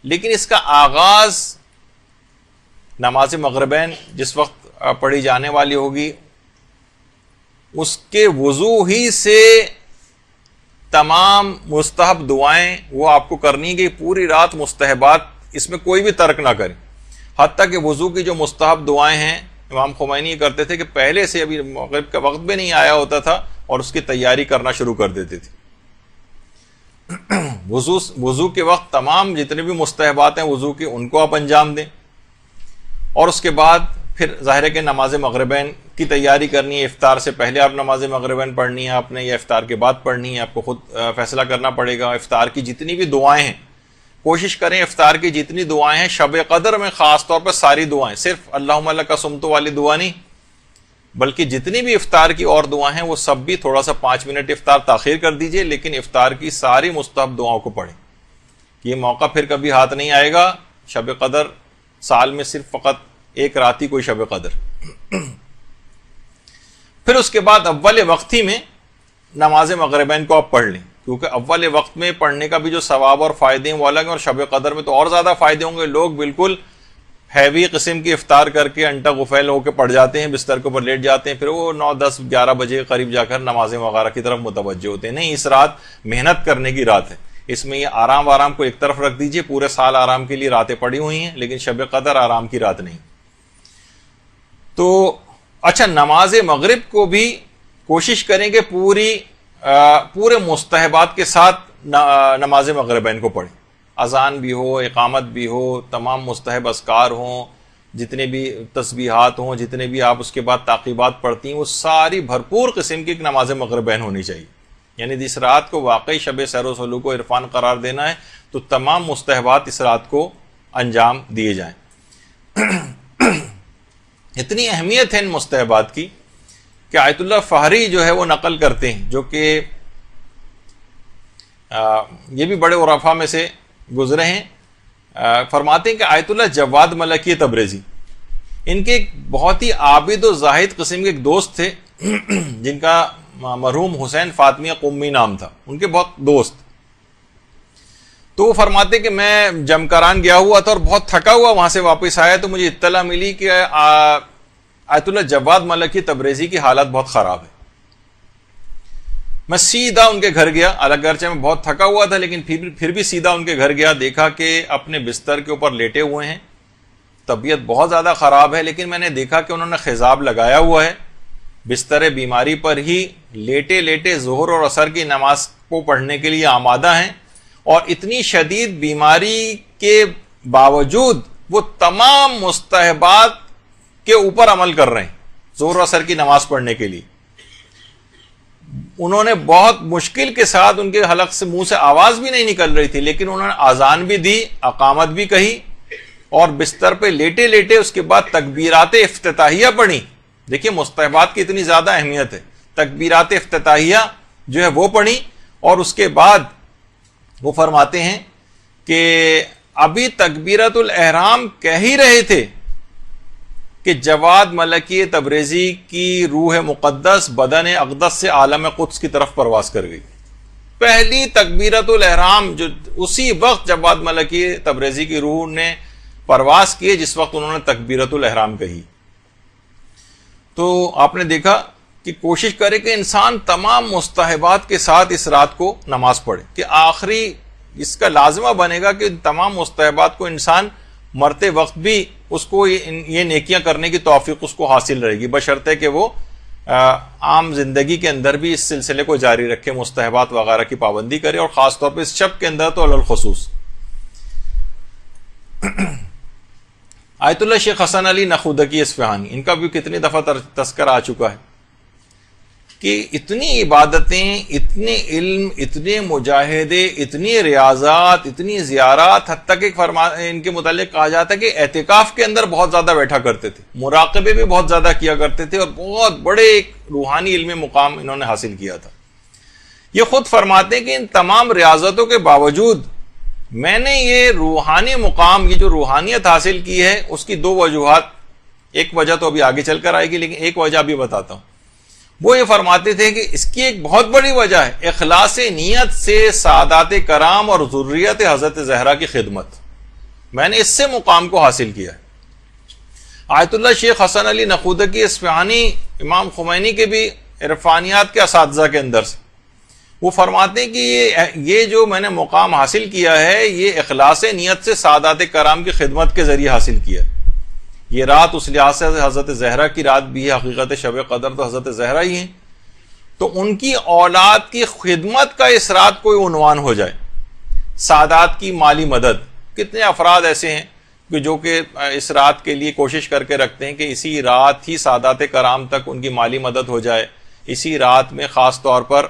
لیکن اس کا آغاز نماز مغربین جس وقت پڑھی جانے والی ہوگی اس کے وضو ہی سے تمام مستحب دعائیں وہ آپ کو کرنی کہ پوری رات مستحبات اس میں کوئی بھی ترک نہ کریں. حتیٰ کہ وضو کی جو مستحب دعائیں ہیں امام خمینی یہ کرتے تھے کہ پہلے سے ابھی مغرب کا وقت بھی نہیں آیا ہوتا تھا اور اس کی تیاری کرنا شروع کر دیتے تھے. وضو کے وقت تمام جتنے بھی مستحبات ہیں وضو کے ان کو آپ انجام دیں اور اس کے بعد پھر ظاہر ہے کہ نماز مغربین کی تیاری کرنی ہے. افطار سے پہلے آپ نماز مغربین پڑھنی ہے آپ نے یا افطار کے بعد پڑھنی ہے آپ کو خود فیصلہ کرنا پڑے گا. افطار کی جتنی بھی دعائیں ہیں کوشش کریں افطار کی جتنی دعائیں ہیں شب قدر میں خاص طور پر ساری دعائیں صرف اللہم لک صمت والی دعا نہیں بلکہ جتنی بھی افطار کی اور دعائیں ہیں وہ سب بھی تھوڑا سا 5 منٹ افطار تاخیر کر دیجئے لیکن افطار کی ساری مستحب دعاؤں کو پڑھیں. یہ موقع پھر کبھی ہاتھ نہیں آئے گا. شب قدر سال میں صرف فقط ایک رات ہی کوئی شب قدر. پھر اس کے بعد اول وقت ہی میں نماز مغربین کو آپ پڑھ لیں کیونکہ اول وقت میں پڑھنے کا بھی جو ثواب اور فائدے ہیں وہ الگ ہیں اور شب قدر میں تو اور زیادہ فائدے ہوں گے. لوگ بالکل ہیوی قسم کی افطار کر کے انٹا غفیل ہو کے پڑ جاتے ہیں بستر کے اوپر لیٹ جاتے ہیں پھر وہ 9, 10, 11 بجے قریب جا کر نماز وغیرہ کی طرف متوجہ ہوتے ہیں. نہیں اس رات محنت کرنے کی رات ہے. اس میں یہ آرام کو ایک طرف رکھ دیجئے. پورے سال آرام کے لیے راتیں پڑی ہوئی ہیں لیکن شب قدر آرام کی رات نہیں. تو اچھا نماز مغرب کو بھی کوشش کریں کہ پورے مستحبات کے ساتھ نماز مغربین کو پڑھیں. اذان بھی ہو اقامت بھی ہو تمام مستحب اذکار ہوں جتنے بھی تسبیحات ہوں جتنے بھی آپ اس کے بعد تعقیبات پڑھتی ہیں وہ ساری بھرپور قسم کی ایک نماز مغربین ہونی چاہیے. یعنی اس رات کو واقعی شب سیر و سلوک و عرفان قرار دینا ہے تو تمام مستحبات اس رات کو انجام دیے جائیں. اتنی اہمیت ہے ان مستحبات کی کہ آیت اللہ فہری جو ہے وہ نقل کرتے ہیں جو کہ یہ بھی بڑے عرفاء میں سے گزرے ہیں. فرماتے ہیں کہ آیت اللہ جواد ملکی تبریزی ان کے ایک بہت ہی عابد و زاہد قسم کے ایک دوست تھے جن کا مرحوم حسین فاطمیہ قمی نام تھا. ان کے بہت دوست تو وہ فرماتے کہ میں جمکران گیا ہوا تھا اور بہت تھکا ہوا وہاں سے واپس آیا تو مجھے اطلاع ملی کہ آیت اللہ جواد ملکی تبریزی کی حالت بہت خراب ہے. میں سیدھا ان کے گھر گیا. اگرچہ میں بہت تھکا ہوا تھا لیکن پھر بھی سیدھا ان کے گھر گیا. دیکھا کہ اپنے بستر کے اوپر لیٹے ہوئے ہیں. طبیعت بہت زیادہ خراب ہے لیکن میں نے دیکھا کہ انہوں نے خضاب لگایا ہوا ہے. بستر بیماری پر ہی لیٹے لیٹے ظہر اور عصر کی نماز کو پڑھنے کے لیے آمادہ ہیں اور اتنی شدید بیماری کے باوجود وہ تمام مستحبات کے اوپر عمل کر رہے ہیں ظہر و عصر کی نماز پڑھنے کے لیے. انہوں نے بہت مشکل کے ساتھ ان کے حلق سے منہ سے آواز بھی نہیں نکل رہی تھی لیکن انہوں نے اذان بھی دی اقامت بھی کہی اور بستر پہ لیٹے لیٹے اس کے بعد تکبیرات افتتاحیہ پڑھی. دیکھیے مستحبات کی اتنی زیادہ اہمیت ہے. تکبیرات افتتاحیہ جو ہے وہ پڑھی اور اس کے بعد وہ فرماتے ہیں کہ ابھی تکبیرۃ الاحرام کہہ ہی رہے تھے کہ جواد ملکی تبریزی کی روح مقدس بدن اقدس سے عالم قدس کی طرف پرواز کر گئی. پہلی تکبیرۃ الاحرام جو اسی وقت جواد ملکی تبریزی کی روح نے پرواز کی جس وقت انہوں نے تکبیرۃ الاحرام کہی. تو آپ نے دیکھا کہ کوشش کرے کہ انسان تمام مستحبات کے ساتھ اس رات کو نماز پڑھے کہ آخری اس کا لازمہ بنے گا کہ تمام مستحبات کو انسان مرتے وقت بھی اس کو یہ نیکیاں کرنے کی توفیق اس کو حاصل رہے گی بشرطے کہ وہ عام زندگی کے اندر بھی اس سلسلے کو جاری رکھے مستحبات وغیرہ کی پابندی کرے اور خاص طور پہ اس شب کے اندر تو علی الخصوص. آیت اللہ شیخ حسن علی نخودکی اصفہانی ان کا بھی کتنی دفعہ تذکر آ چکا ہے کہ اتنی عبادتیں اتنے علم اتنے مجاہدے اتنی ریاضات اتنی زیارات حتیٰ کہ ان کے متعلق کہا جاتا ہے کہ اعتکاف کے اندر بہت زیادہ بیٹھا کرتے تھے مراقبے بھی بہت زیادہ کیا کرتے تھے اور بہت بڑے ایک روحانی علمی مقام انہوں نے حاصل کیا تھا. یہ خود فرماتے ہیں کہ ان تمام ریاضتوں کے باوجود میں نے یہ روحانی مقام یہ جو روحانیت حاصل کی ہے اس کی 2 وجوہات. ایک وجہ تو ابھی آگے چل کر آئے گی لیکن ایک وجہ بھی بتاتا ہوں. وہ یہ فرماتے تھے کہ اس کی ایک بہت بڑی وجہ ہے اخلاص نیت سے سادات کرام اور ذریت حضرت زہرا کی خدمت. میں نے اس سے مقام کو حاصل کیا ہے۔ آیت اللہ شیخ حسن علی نخودکی اصفہانی امام خمینی کے بھی عرفانیات کے اساتذہ کے اندر سے، وہ فرماتے ہیں کہ یہ جو میں نے مقام حاصل کیا ہے یہ اخلاص نیت سے سادات کرام کی خدمت کے ذریعے حاصل کیا ہے۔ یہ رات اس لحاظ سے حضرت زہرا کی رات بھی ہے، حقیقت شب قدر تو حضرت زہرا ہی ہیں، تو ان کی اولاد کی خدمت کا اس رات کوئی عنوان ہو جائے، سادات کی مالی مدد۔ کتنے افراد ایسے ہیں کہ جو کہ اس رات کے لیے کوشش کر کے رکھتے ہیں کہ اسی رات ہی سادات کرام تک ان کی مالی مدد ہو جائے، اسی رات میں خاص طور پر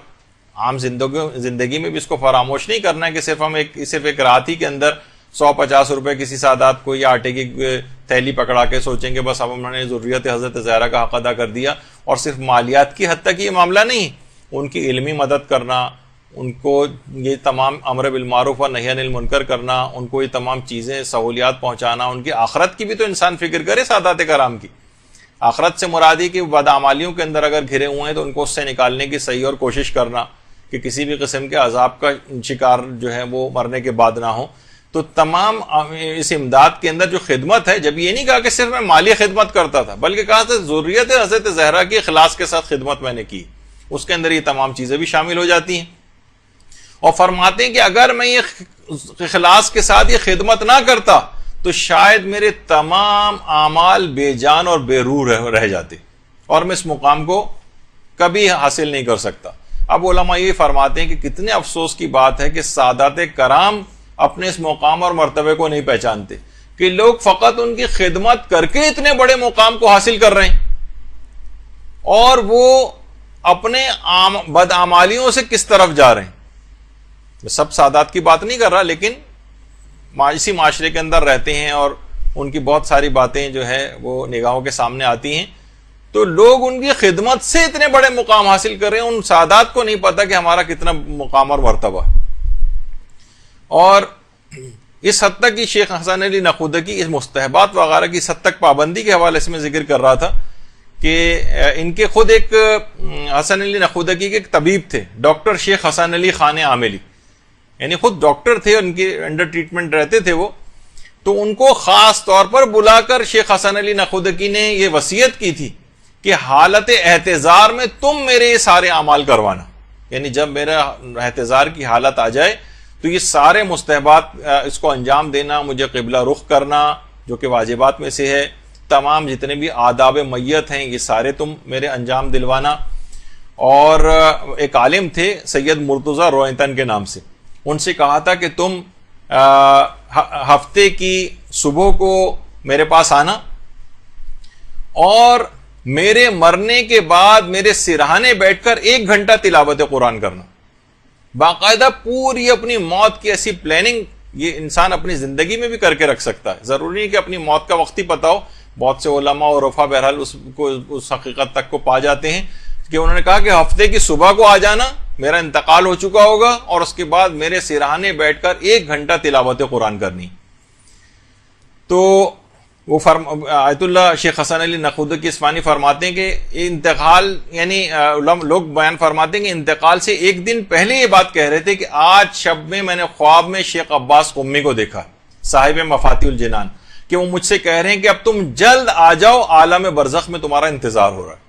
عام زندگی میں بھی اس کو فراموش نہیں کرنا ہے کہ صرف ایک رات ہی کے اندر 150 روپے کسی سادات کو یا آٹے کی تھیلی پکڑا کے سوچیں کہ بس اب ہم نے ضروریت حضرت زہرا کا حق ادا کر دیا، اور صرف مالیات کی حد تک یہ معاملہ نہیں، ان کی علمی مدد کرنا، ان کو یہ تمام امر بالمعروف و نہی عن المنکر کرنا، ان کو یہ تمام چیزیں سہولیات پہنچانا، ان کی آخرت کی بھی تو انسان فکر کرے۔ سادات کرام کی آخرت سے مرادی کہ بدعمالیوں کے اندر اگر گھرے ہوئے ہیں تو ان کو اس سے نکالنے کی صحیح اور کوشش کرنا کہ کسی بھی قسم کے عذاب کا شکار جو ہے وہ مرنے کے بعد نہ ہو۔ تو تمام اس امداد کے اندر جو خدمت ہے، جب یہ نہیں کہا کہ صرف میں مالی خدمت کرتا تھا، بلکہ کہا تھا ضروریت حضرت زہرا کی اخلاص کے ساتھ خدمت میں نے کی، اس کے اندر یہ تمام چیزیں بھی شامل ہو جاتی ہیں۔ اور فرماتے ہیں کہ اگر میں یہ اخلاص کے ساتھ یہ خدمت نہ کرتا تو شاید میرے تمام اعمال بے جان اور بے روح رہ جاتے، اور میں اس مقام کو کبھی حاصل نہیں کر سکتا۔ اب علماء یہ فرماتے ہیں کہ کتنے افسوس کی بات ہے کہ سادات کرام اپنے اس مقام اور مرتبے کو نہیں پہچانتے، کہ لوگ فقط ان کی خدمت کر کے اتنے بڑے مقام کو حاصل کر رہے ہیں، اور وہ اپنے بدعمالیوں سے کس طرف جا رہے ہیں۔ میں سب سادات کی بات نہیں کر رہا، لیکن اسی معاشرے کے اندر رہتے ہیں اور ان کی بہت ساری باتیں جو ہے وہ نگاہوں کے سامنے آتی ہیں، تو لوگ ان کی خدمت سے اتنے بڑے مقام حاصل کر رہے ہیں، ان سادات کو نہیں پتا کہ ہمارا کتنا مقام اور مرتبہ۔ اور اس حد تک کہ شیخ حسن علی نخودکی اس مستحبات وغیرہ کی اس حد تک پابندی کے حوالے سے میں ذکر کر رہا تھا کہ ان کے خود ایک حسن علی نخودکی کے ایک طبیب تھے، ڈاکٹر شیخ حسن علی خان عاملی، یعنی خود ڈاکٹر تھے، ان کے انڈر ٹریٹمنٹ رہتے تھے وہ، تو ان کو خاص طور پر بلا کر شیخ حسن علی نخودکی نے یہ وصیت کی تھی کہ حالت احتضار میں تم میرے یہ سارے اعمال کروانا، یعنی جب میرا احتضار کی حالت آ جائے تو یہ سارے مستحبات اس کو انجام دینا، مجھے قبلہ رخ کرنا جو کہ واجبات میں سے ہے، تمام جتنے بھی آداب میت ہیں یہ سارے تم میرے انجام دلوانا۔ اور ایک عالم تھے سید مرتضی روئنتن کے نام سے، ان سے کہا تھا کہ تم ہفتے کی صبح کو میرے پاس آنا، اور میرے مرنے کے بعد میرے سرہانے بیٹھ کر 1 گھنٹہ تلاوت قرآن کرنا۔ باقاعدہ پوری اپنی موت کی ایسی پلاننگ یہ انسان اپنی زندگی میں بھی کر کے رکھ سکتا ہے، ضروری نہیں کہ اپنی موت کا وقت ہی پتا ہو۔ بہت سے علماء اور رفا بہرحال اس حقیقت تک کو پا جاتے ہیں کہ انہوں نے کہا کہ ہفتے کی صبح کو آ جانا، میرا انتقال ہو چکا ہوگا، اور اس کے بعد میرے سرہانے بیٹھ کر 1 گھنٹہ تلاوت قرآن کرنی۔ تو وہ آیت اللہ شیخ حسن علی نخودکی اصفہانی فرماتے ہیں کہ انتقال، یعنی لوگ بیان فرماتے ہیں کہ انتقال سے 1 دن پہلے یہ بات کہہ رہے تھے کہ آج شب میں نے خواب میں شیخ عباس قمی کو دیکھا، صاحب مفاتیح الجنان، کہ وہ مجھ سے کہہ رہے ہیں کہ اب تم جلد آ جاؤ، عالم برزخ میں تمہارا انتظار ہو رہا ہے۔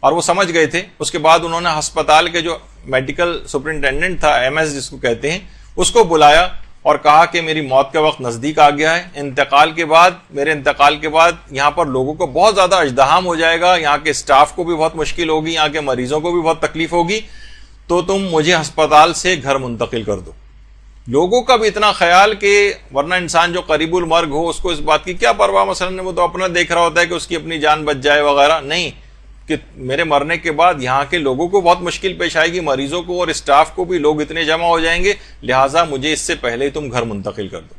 اور وہ سمجھ گئے تھے۔ اس کے بعد انہوں نے ہسپتال کے جو میڈیکل سپرنٹینڈنٹ تھا، ایم ایس جس کو کہتے ہیں، اس کو بلایا اور کہا کہ میری موت کا وقت نزدیک آ گیا ہے، میرے انتقال کے بعد یہاں پر لوگوں کو بہت زیادہ اژدہام ہو جائے گا، یہاں کے اسٹاف کو بھی بہت مشکل ہوگی، یہاں کے مریضوں کو بھی بہت تکلیف ہوگی، تو تم مجھے ہسپتال سے گھر منتقل کر دو۔ لوگوں کا بھی اتنا خیال کہ ورنہ انسان جو قریب المرگ ہو اس کو اس بات کی کیا پرواہ، مثلا وہ تو اپنا دیکھ رہا ہوتا ہے کہ اس کی اپنی جان بچ جائے وغیرہ، نہیں، کہ میرے مرنے کے بعد یہاں کے لوگوں کو بہت مشکل پیش آئے گی، مریضوں کو اور اسٹاف کو بھی، لوگ اتنے جمع ہو جائیں گے، لہٰذا مجھے اس سے پہلے ہی تم گھر منتقل کر دو۔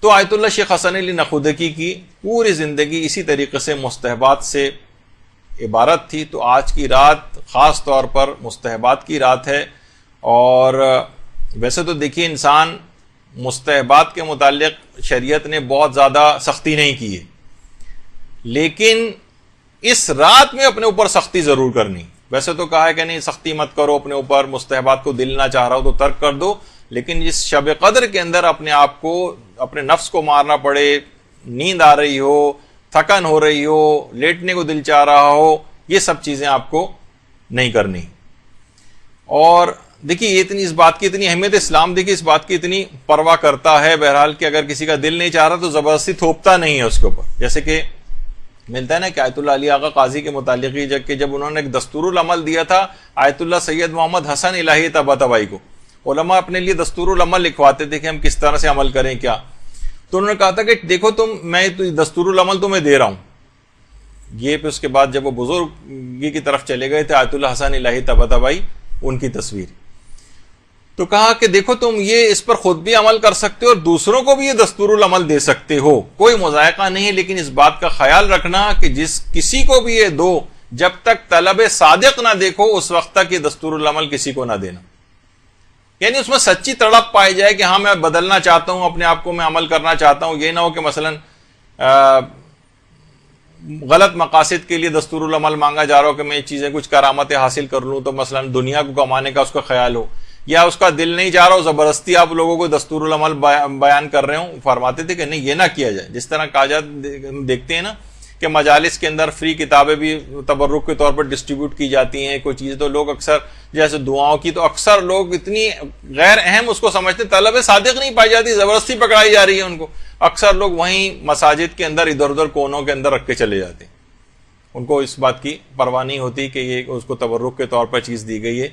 تو آیت اللہ شیخ حسن علی نخودکی کی پوری زندگی اسی طریقے سے مستحبات سے عبارت تھی۔ تو آج کی رات خاص طور پر مستحبات کی رات ہے، اور ویسے تو دیکھیے انسان مستحبات کے متعلق شریعت نے بہت زیادہ سختی نہیں کی ہے، لیکن اس رات میں اپنے اوپر سختی ضرور کرنی۔ ویسے تو کہا ہے کہ نہیں سختی مت کرو اپنے اوپر، مستحبات کو دل نہ چاہ رہا ہو تو ترک کر دو، لیکن اس شب قدر کے اندر اپنے آپ کو، اپنے نفس کو مارنا پڑے، نیند آ رہی ہو، تھکن ہو رہی ہو، لیٹنے کو دل چاہ رہا ہو، یہ سب چیزیں آپ کو نہیں کرنی. اور دیکھیے یہ اتنی، اس بات کی اتنی اہمیت، اسلام دیکھیے اس بات کی اتنی پرواہ کرتا ہے بہرحال کہ اگر کسی کا دل نہیں چاہ رہا تو زبردستی تھوپتا نہیں ہے اس کے اوپر. جیسے کہ ملتا ہے نا کہ آیت اللہ علی آغا قاضی کے متعلق ہی جب انہوں نے ایک دستور العمل دیا تھا آیت اللہ سید محمد حسن الہی طباطبائی کو، علماء اپنے لیے دستور العمل لکھواتے تھے کہ ہم کس طرح سے عمل کریں کیا. تو انہوں نے کہا تھا کہ دیکھو میں دستور العمل تمہیں دے رہا ہوں یہ. پھر اس کے بعد جب وہ بزرگی کی طرف چلے گئے تھے آیت اللہ حسن الہی طباطبائی، ان کی تصویر، تو کہا کہ دیکھو تم یہ اس پر خود بھی عمل کر سکتے ہو اور دوسروں کو بھی یہ دستور العمل دے سکتے ہو، کوئی مذائقہ نہیں ہے، لیکن اس بات کا خیال رکھنا کہ جس کسی کو بھی یہ دو، جب تک طلب صادق نہ دیکھو اس وقت تک یہ دستور العمل کسی کو نہ دینا. یعنی اس میں سچی تڑپ پائی جائے کہ ہاں میں بدلنا چاہتا ہوں، اپنے آپ کو میں عمل کرنا چاہتا ہوں. یہ نہ ہو کہ مثلا غلط مقاصد کے لیے دستور العمل مانگا جا رہا ہو کہ میں یہ چیزیں کچھ کرامتیں حاصل کر لوں، تو مثلا دنیا کو کمانے کا اس کا خیال ہو، یا اس کا دل نہیں چاہ رہا ہو، زبردستی آپ لوگوں کو دستور العمل بیان کر رہے ہوں. فرماتے تھے کہ نہیں، یہ نہ کیا جائے. جس طرح کہا دیکھتے ہیں نا کہ مجالس کے اندر فری کتابیں بھی تبرک کے طور پر ڈسٹریبیوٹ کی جاتی ہیں کوئی چیز، تو لوگ اکثر جیسے دعاؤں کی، تو اکثر لوگ اتنی غیر اہم اس کو سمجھتے، طلب صادق نہیں پائی جاتی، زبردستی پکڑائی جا رہی ہے ان کو. اکثر لوگ وہیں مساجد کے اندر ادھر ادھر کونوں کے اندر رکھ کے چلے جاتے ہیں، ان کو اس بات کی پرواہ نہیں ہوتی کہ یہ اس کو تبرک کے طور پر چیز دی گئی ہے.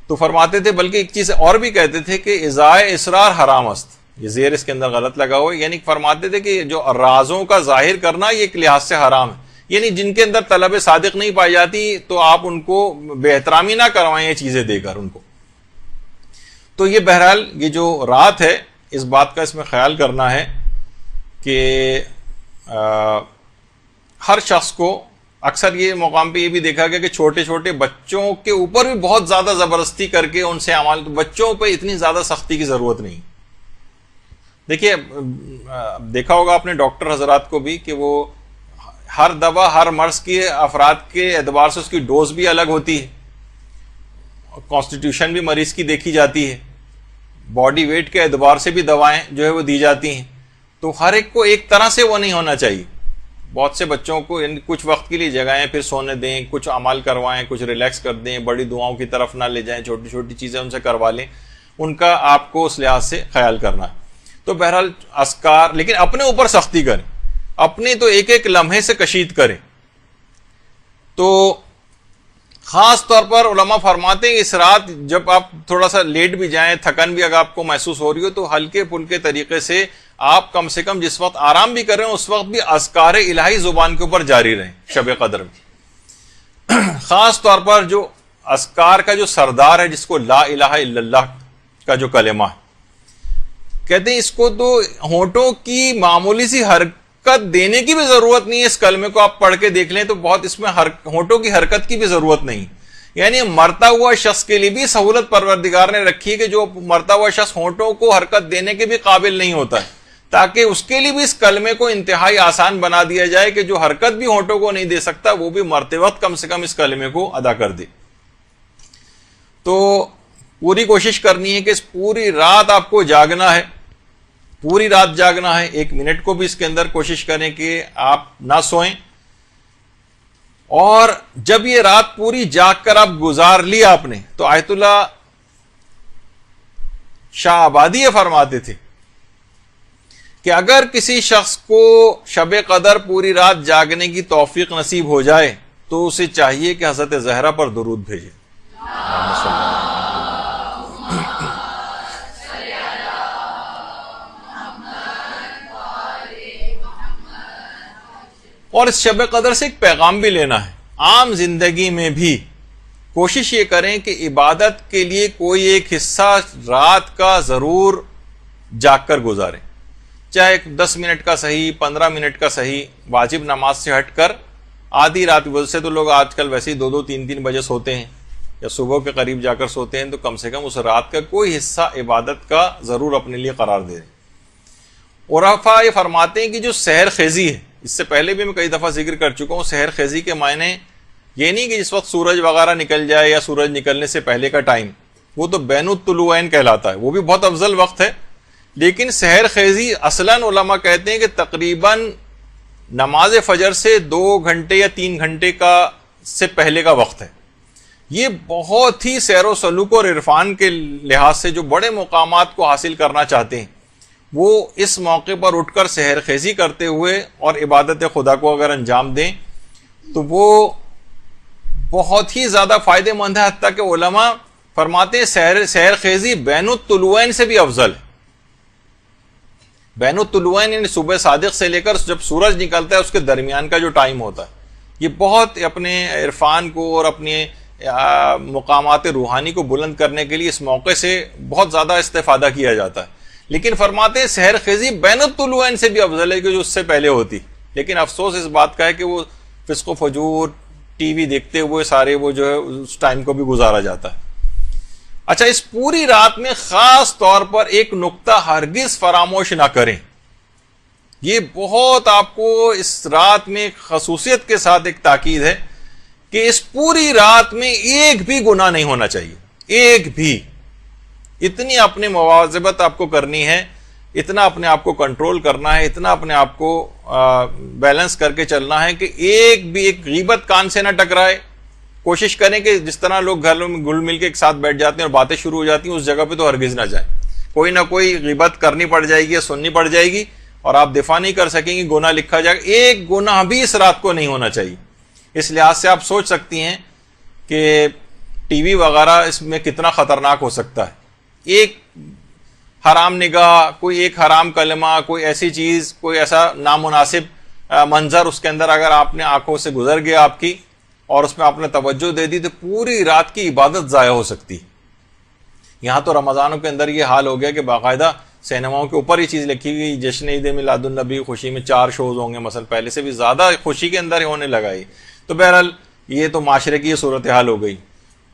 تو فرماتے تھے، بلکہ ایک چیز اور بھی کہتے تھے کہ ازائے اسرار حرام است، یہ زیر اس کے اندر غلط لگا ہوا ہے، یعنی فرماتے تھے کہ جو رازوں کا ظاہر کرنا یہ ایک لحاظ سے حرام ہے. یعنی جن کے اندر طلب صادق نہیں پائی جاتی تو آپ ان کو بے احترامی نہ کروائیں یہ چیزیں دے کر ان کو. تو یہ بہرحال یہ جو رات ہے اس بات کا اس میں خیال کرنا ہے کہ ہر شخص کو، اکثر یہ مقام پہ یہ بھی دیکھا گیا کہ چھوٹے چھوٹے بچوں کے اوپر بھی بہت زیادہ زبردستی کر کے ان سے عمل، تو بچوں پہ اتنی زیادہ سختی کی ضرورت نہیں. دیکھیے دیکھا ہوگا آپ نے ڈاکٹر حضرات کو بھی کہ وہ ہر دوا ہر مرض کے افراد کے اعتبار سے اس کی ڈوز بھی الگ ہوتی ہے، کانسٹیٹیوشن بھی مریض کی دیکھی جاتی ہے، باڈی ویٹ کے اعتبار سے بھی دوائیں جو ہے وہ دی جاتی ہیں. تو ہر ایک کو ایک طرح سے وہ نہیں ہونا چاہیے. بہت سے بچوں کو کچھ وقت کے لیے جگائیں، پھر سونے دیں، کچھ عمل کروائیں، کچھ ریلیکس کر دیں، بڑی دعاؤں کی طرف نہ لے جائیں، چھوٹی چھوٹی چیزیں ان سے کروا لیں، ان کا آپ کو اس لحاظ سے خیال کرنا ہے. تو بہرحال اذکار، لیکن اپنے اوپر سختی کریں، اپنے تو ایک ایک لمحے سے کشید کریں. تو خاص طور پر علماء فرماتے ہیں اس رات جب آپ تھوڑا سا لیٹ بھی جائیں، تھکن بھی اگر آپ کو محسوس ہو رہی ہو، تو ہلکے پھلکے طریقے سے آپ کم سے کم جس وقت آرام بھی کر رہے ہیں اس وقت بھی اذکار الہی زبان کے اوپر جاری رہیں شب قدر میں. خاص طور پر جو اذکار کا جو سردار ہے، جس کو لا الہ الا اللہ کا جو کلمہ ہے، کہتے ہیں اس کو تو ہونٹوں کی معمولی سی حرکت دینے کی بھی ضرورت نہیں ہے. اس کلمے کو آپ پڑھ کے دیکھ لیں تو بہت اس میں ہونٹوں کی حرکت کی بھی ضرورت نہیں. یعنی مرتا ہوا شخص کے لیے بھی سہولت پروردگار نے رکھی ہے کہ جو مرتا ہوا شخص ہونٹوں کو حرکت دینے کے بھی قابل نہیں ہوتا ہے، تاکہ اس کے لیے بھی اس کلمے کو انتہائی آسان بنا دیا جائے کہ جو حرکت بھی ہونٹوں کو نہیں دے سکتا وہ بھی مرتے وقت کم سے کم اس کلمے کو ادا کر دے. تو پوری کوشش کرنی ہے کہ اس پوری رات آپ کو جاگنا ہے، پوری رات جاگنا ہے. ایک منٹ کو بھی اس کے اندر کوشش کریں کہ آپ نہ سوئیں. اور جب یہ رات پوری جاگ کر آپ گزار لیا آپ نے، تو آیت اللہ شاہ آبادی یہ فرماتے تھے کہ اگر کسی شخص کو شب قدر پوری رات جاگنے کی توفیق نصیب ہو جائے تو اسے چاہیے کہ حضرت زہرا پر درود بھیجے. اور اس شب قدر سے ایک پیغام بھی لینا ہے. عام زندگی میں بھی کوشش یہ کریں کہ عبادت کے لیے کوئی ایک حصہ رات کا ضرور جاگ کر گزاریں، چاہے 10 منٹ کا صحیح، 15 منٹ کا صحیح، واجب نماز سے ہٹ کر آدھی رات. ویسے تو لوگ آج کل ویسے ہی 2-2 3-3 بجے سوتے ہیں یا صبح کے قریب جا کر سوتے ہیں، تو کم سے کم اس رات کا کوئی حصہ عبادت کا ضرور اپنے لیے قرار دے. عرفا یہ فرماتے ہیں کہ جو سحر خیزی ہے، اس سے پہلے بھی میں کئی دفعہ ذکر کر چکا ہوں، سحر خیزی کے معنی یہ نہیں کہ جس وقت سورج وغیرہ نکل جائے یا سورج نکلنے سے پہلے کا ٹائم، وہ تو بین الطلوعین کہلاتا ہے، وہ بھی بہت افضل وقت ہے. لیکن سحر خیزی اصلاً علماء کہتے ہیں کہ تقریباً نماز فجر سے 2 گھنٹے یا 3 گھنٹے کا سے پہلے کا وقت ہے. یہ بہت ہی سیر و سلوک اور عرفان کے لحاظ سے جو بڑے مقامات کو حاصل کرنا چاہتے ہیں وہ اس موقع پر اٹھ کر سحر خیزی کرتے ہوئے اور عبادت خدا کو اگر انجام دیں تو وہ بہت ہی زیادہ فائدہ مند ہے. حتیٰ کہ علماء فرماتے ہیں سحر خیزی بین الطلوعین سے بھی افضل ہے. بین الطلوعین یعنی صبح صادق سے لے کر جب سورج نکلتا ہے اس کے درمیان کا جو ٹائم ہوتا ہے، یہ بہت اپنے عرفان کو اور اپنے مقامات روحانی کو بلند کرنے کے لیے اس موقع سے بہت زیادہ استفادہ کیا جاتا ہے. لیکن فرماتے ہیں سحر خیزی بین الطلوعین سے بھی افضل ہے کہ جو اس سے پہلے ہوتی. لیکن افسوس اس بات کا ہے کہ وہ فسق و فجور ٹی وی دیکھتے ہوئے سارے وہ جو ہے اس ٹائم کو بھی گزارا جاتا ہے. اچھا، اس پوری رات میں خاص طور پر ایک نقطہ ہرگز فراموش نہ کریں. یہ بہت آپ کو اس رات میں خصوصیت کے ساتھ ایک تاکید ہے کہ اس پوری رات میں ایک بھی گناہ نہیں ہونا چاہیے، ایک بھی. اتنی اپنے مواظبت آپ کو کرنی ہے، اتنا اپنے آپ کو کنٹرول کرنا ہے، اتنا اپنے آپ کو بیلنس کر کے چلنا ہے کہ ایک بھی ایک غیبت کان سے نہ ٹکرائے. کوشش کریں کہ جس طرح لوگ گھروں میں گل مل کے ایک ساتھ بیٹھ جاتے ہیں اور باتیں شروع ہو جاتی ہیں، اس جگہ پہ تو ہرگز نہ جائیں. کوئی نہ کوئی غیبت کرنی پڑ جائے گی یا سننی پڑ جائے گی اور آپ دفاع نہیں کر سکیں گے، گناہ لکھا جائے گا. ایک گناہ بھی اس رات کو نہیں ہونا چاہیے. اس لحاظ سے آپ سوچ سکتی ہیں کہ ٹی وی وغیرہ اس میں کتنا خطرناک ہو سکتا ہے. ایک حرام نگاہ، کوئی ایک حرام کلمہ، کوئی ایسی چیز، کوئی ایسا نامناسب منظر اس کے اندر اگر آپ نے آنکھوں سے گزر گیا آپ کی اور اس میں آپ نے توجہ دے دی تو پوری رات کی عبادت ضائع ہو سکتی. یہاں تو رمضانوں کے اندر یہ حال ہو گیا کہ باقاعدہ سینماؤں کے اوپر یہ چیز لکھی گئی، جشن عید میلاد النبی، خوشی میں 4 شوز ہوں گے مثلا، پہلے سے بھی زیادہ خوشی کے اندر ہونے لگا. تو بہرحال یہ تو معاشرے کی یہ صورتحال ہو گئی.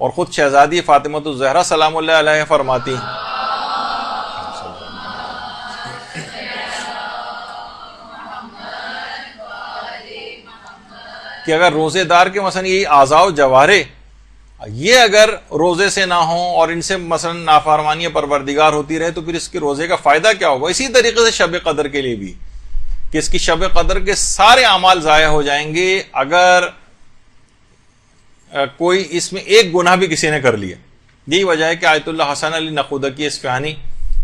اور خود شہزادی فاطمہ الزہرا سلام اللہ علیہ فرماتی کہ اگر روزے دار کے مثلا یہی اعضاء و جوارے یہ اگر روزے سے نہ ہوں اور ان سے مثلا نافرمانی پروردگار ہوتی رہے تو پھر اس کے روزے کا فائدہ کیا ہوگا. اسی طریقے سے شب قدر کے لیے بھی کہ اس کی شب قدر کے سارے اعمال ضائع ہو جائیں گے اگر کوئی اس میں ایک گناہ بھی کسی نے کر لیا. یہی وجہ ہے کہ آیت اللہ حسن علی نقودکی اصفہانی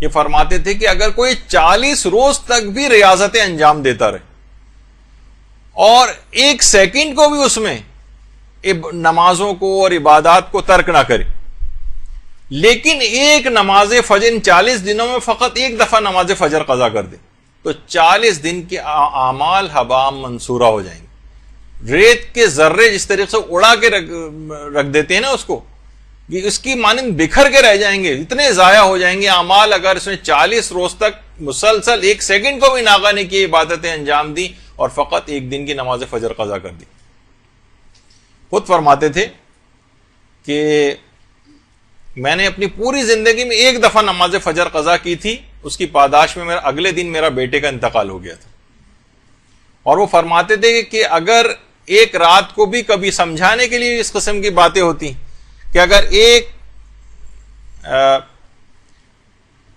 یہ فرماتے تھے کہ اگر کوئی 40 روز تک بھی ریاضتیں انجام دیتا رہے اور 1 سیکنڈ کو بھی اس میں نمازوں کو اور عبادات کو ترک نہ کرے، لیکن ایک نماز فجر ان 40 دنوں میں فقط ایک دفعہ نماز فجر قضا کر دے تو 40 دن کے اعمال ہباء منصورہ ہو جائیں گے. ریت کے ذرے جس طریقے سے اڑا کے رکھ دیتے ہیں نا اس کو، اس کی مانند بکھر کے رہ جائیں گے، اتنے ضائع ہو جائیں گے اعمال اگر اس نے 40 روز تک مسلسل 1 سیکنڈ کو بھی ناغہ نہیں کی، عبادتیں انجام دی اور فقط 1 دن کی نماز فجر قضا کر دی. خود فرماتے تھے کہ میں نے اپنی پوری زندگی میں 1 دفعہ نماز فجر قضا کی تھی، اس کی پاداش میں اگلے دن میرا بیٹے کا انتقال ہو گیا تھا. اور وہ فرماتے تھے کہ اگر ایک رات کو بھی کبھی سمجھانے کے لیے اس قسم کی باتیں ہوتی کہ اگر ایک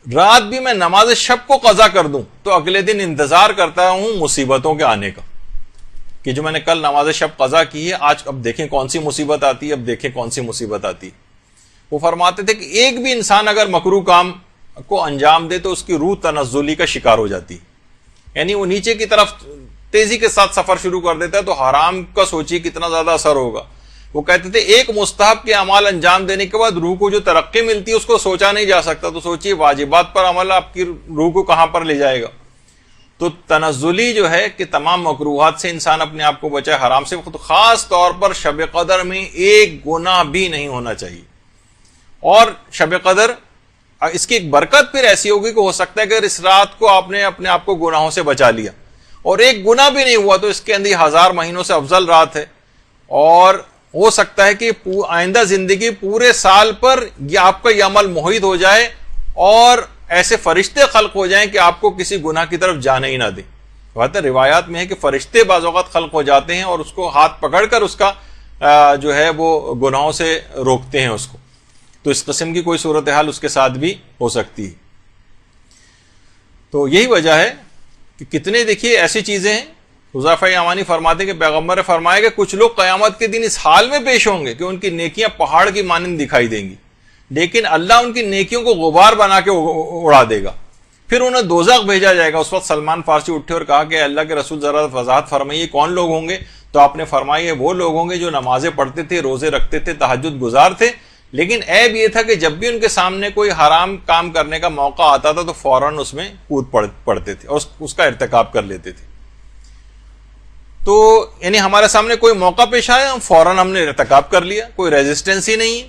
رات بھی میں نماز شب کو قضا کر دوں تو اگلے دن انتظار کرتا ہوں مصیبتوں کے آنے کا کہ جو میں نے کل نماز شب قضا کی ہے آج اب دیکھیں کون سی مصیبت آتی ہے، اب دیکھیں کون سی مصیبت آتی. وہ فرماتے تھے کہ ایک بھی انسان اگر مکروہ کام کو انجام دے تو اس کی روح تنزلی کا شکار ہو جاتی، یعنی وہ نیچے کی طرف تیزی کے ساتھ سفر شروع کر دیتا ہے. تو حرام کا سوچیے کتنا زیادہ اثر ہوگا. وہ کہتے تھے ایک مستحب کے اعمال انجام دینے کے بعد روح کو جو ترقی ملتی ہے اس کو سوچا نہیں جا سکتا، تو سوچیے واجبات پر عمل آپ کی روح کو کہاں پر لے جائے گا. تو تنزلی جو ہے کہ تمام مکروہات سے انسان اپنے آپ کو بچائے، حرام سے، خاص طور پر شب قدر میں ایک گناہ بھی نہیں ہونا چاہیے. اور شب قدر اس کی ایک برکت پھر ایسی ہوگی کہ ہو سکتا ہے کہ اگر اس رات کو آپ نے اپنے آپ کو گناہوں سے بچا لیا اور ایک گناہ بھی نہیں ہوا تو اس کے اندر 1000 مہینوں سے افضل رات ہے. اور ہو سکتا ہے کہ آئندہ زندگی پورے سال پر یہ آپ کا یہ عمل محیط ہو جائے اور ایسے فرشتے خلق ہو جائیں کہ آپ کو کسی گناہ کی طرف جانے ہی نہ دیں. روایات میں ہے کہ فرشتے بعض اوقات خلق ہو جاتے ہیں اور اس کو ہاتھ پکڑ کر اس کا جو ہے وہ گناہوں سے روکتے ہیں اس کو. تو اس قسم کی کوئی صورتحال اس کے ساتھ بھی ہو سکتی ہے. تو یہی وجہ ہے کہ کتنے دیکھیے ایسی چیزیں ہیں. حذیفہ یمانی فرماتے ہیں کہ پیغمبر نے فرمایا کہ کچھ لوگ قیامت کے دن اس حال میں پیش ہوں گے کہ ان کی نیکیاں پہاڑ کی مانند دکھائی دیں گی، لیکن اللہ ان کی نیکیوں کو غبار بنا کے اڑا دے گا. پھر انہیں دوزخ بھیجا جائے گا. اس وقت سلمان فارسی اٹھے اور کہا کہ اللہ کے رسول ذرا وضاحت فرمائیے کون لوگ ہوں گے؟ تو آپ نے فرمایا وہ لوگ ہوں گے جو نمازیں پڑھتے تھے، روزے رکھتے تھے، تہجد گزار تھے، لیکن عیب یہ تھا کہ جب بھی ان کے سامنے کوئی حرام کام کرنے کا موقع آتا تھا تو فوراً اس میں کود پڑتے تھے اور اس کا ارتکاب کر لیتے تھے. تو یعنی ہمارے سامنے کوئی موقع پیش آیا، فوراً ہم نے ارتکاب کر لیا، کوئی ریزسٹنس ہی نہیں ہے.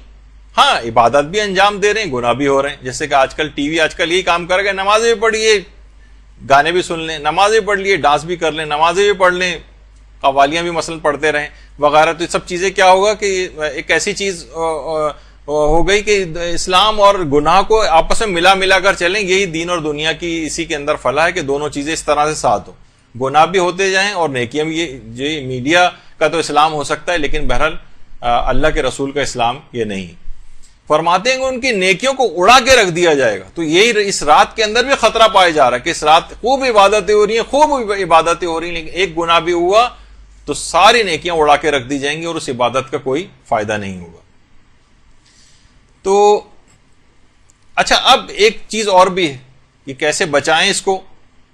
ہاں عبادت بھی انجام دے رہے ہیں، گناہ بھی ہو رہے ہیں. جیسے کہ آج کل ٹی وی یہی کام کر گئے، نمازیں بھی پڑھیے، گانے بھی سن لیں، نمازیں پڑھ لیے، ڈانس بھی کر لیں، نمازیں بھی پڑھ لیں، قوالیاں بھی مثلا پڑھتے رہیں وغیرہ. تو یہ سب چیزیں کیا ہوگا کہ ایک ایسی چیز ہو گئی کہ اسلام اور گناہ کو آپس میں ملا کر چلیں. یہی دین اور دنیا کی اسی کے اندر فلاح ہے کہ دونوں چیزیں اس طرح سے ساتھ ہو، گناہ بھی ہوتے جائیں اور نیکیاں بھی. یہ میڈیا کا تو اسلام ہو سکتا ہے لیکن بہرحال اللہ کے رسول کا اسلام یہ نہیں. فرماتے ہیں کہ ان کی نیکیوں کو اڑا کے رکھ دیا جائے گا. تو یہی اس رات کے اندر بھی خطرہ پایا جا رہا ہے کہ اس رات خوب عبادتیں ہو رہی ہیں، لیکن ایک گناہ بھی ہوا تو ساری نیکیاں اڑا کے رکھ دی جائیں گی اور اس عبادت کا کوئی فائدہ نہیں ہوگا. تو اچھا اب ایک چیز اور بھی ہے کہ کیسے بچائیں اس کو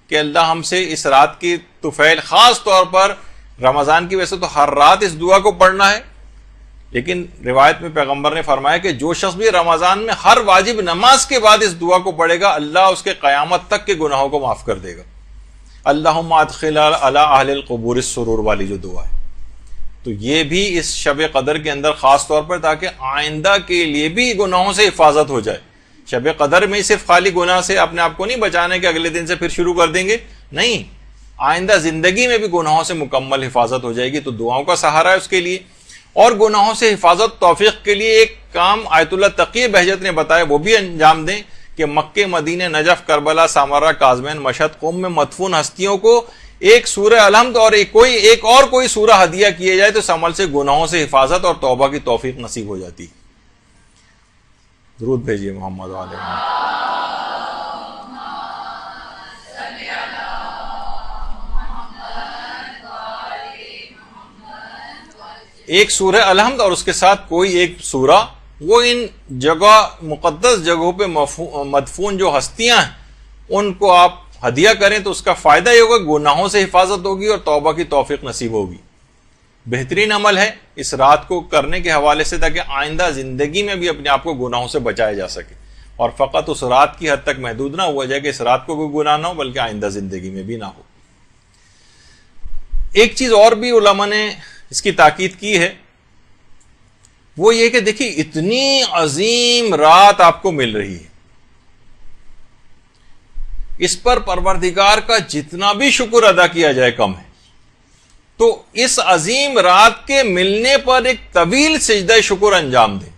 کہ اللہ ہم سے اس رات کی طفیل، خاص طور پر رمضان کی، ویسے تو ہر رات اس دعا کو پڑھنا ہے، لیکن روایت میں پیغمبر نے فرمایا کہ جو شخص بھی رمضان میں ہر واجب نماز کے بعد اس دعا کو پڑھے گا اللہ اس کے قیامت تک کے گناہوں کو معاف کر دے گا. اللہم ادخل علی اہل القبور السرور والی جو دعا ہے، تو یہ بھی اس شب قدر کے اندر خاص طور پر تاکہ آئندہ کے لیے بھی گناہوں سے حفاظت ہو جائے. شب قدر میں صرف خالی گناہ سے اپنے آپ کو نہیں بچانے کے اگلے دن سے پھر شروع کر دیں گے، نہیں، آئندہ زندگی میں بھی گناہوں سے مکمل حفاظت ہو جائے گی. تو دعاؤں کا سہارا ہے اس کے لیے. اور گناہوں سے حفاظت توفیق کے لیے ایک کام آیت اللہ تقی بہجت نے بتایا، وہ بھی انجام دیں کہ مکہ، مدینہ، نجف، کربلا، سامرہ، کاظمین، مشہد، قم میں مدفون ہستیوں کو ایک سورہ الحمد اور کوئی سورہ ہدیہ کیے جائے تو اس عمل سے گناہوں سے حفاظت اور توبہ کی توفیق نصیب ہو جاتی. درود بھیجیے محمد علیہ وسلم. ایک سورہ الحمد اور اس کے ساتھ کوئی ایک سورہ، وہ ان جگہ مقدس جگہوں پہ مدفون جو ہستیاں ہیں ان کو آپ ہدیہ کریں تو اس کا فائدہ یہ ہوگا، گناہوں سے حفاظت ہوگی اور توبہ کی توفیق نصیب ہوگی. بہترین عمل ہے اس رات کو کرنے کے حوالے سے تاکہ آئندہ زندگی میں بھی اپنے آپ کو گناہوں سے بچایا جا سکے اور فقط اس رات کی حد تک محدود نہ ہوا جائے کہ اس رات کو کوئی گناہ نہ ہو بلکہ آئندہ زندگی میں بھی نہ ہو. ایک چیز اور بھی علماء نے اس کی تاکید کی ہے، وہ یہ کہ دیکھیے اتنی عظیم رات آپ کو مل رہی ہے، اس پر پروردگار کا جتنا بھی شکر ادا کیا جائے کم ہے. تو اس عظیم رات کے ملنے پر ایک طویل سجدہ شکر انجام دیں.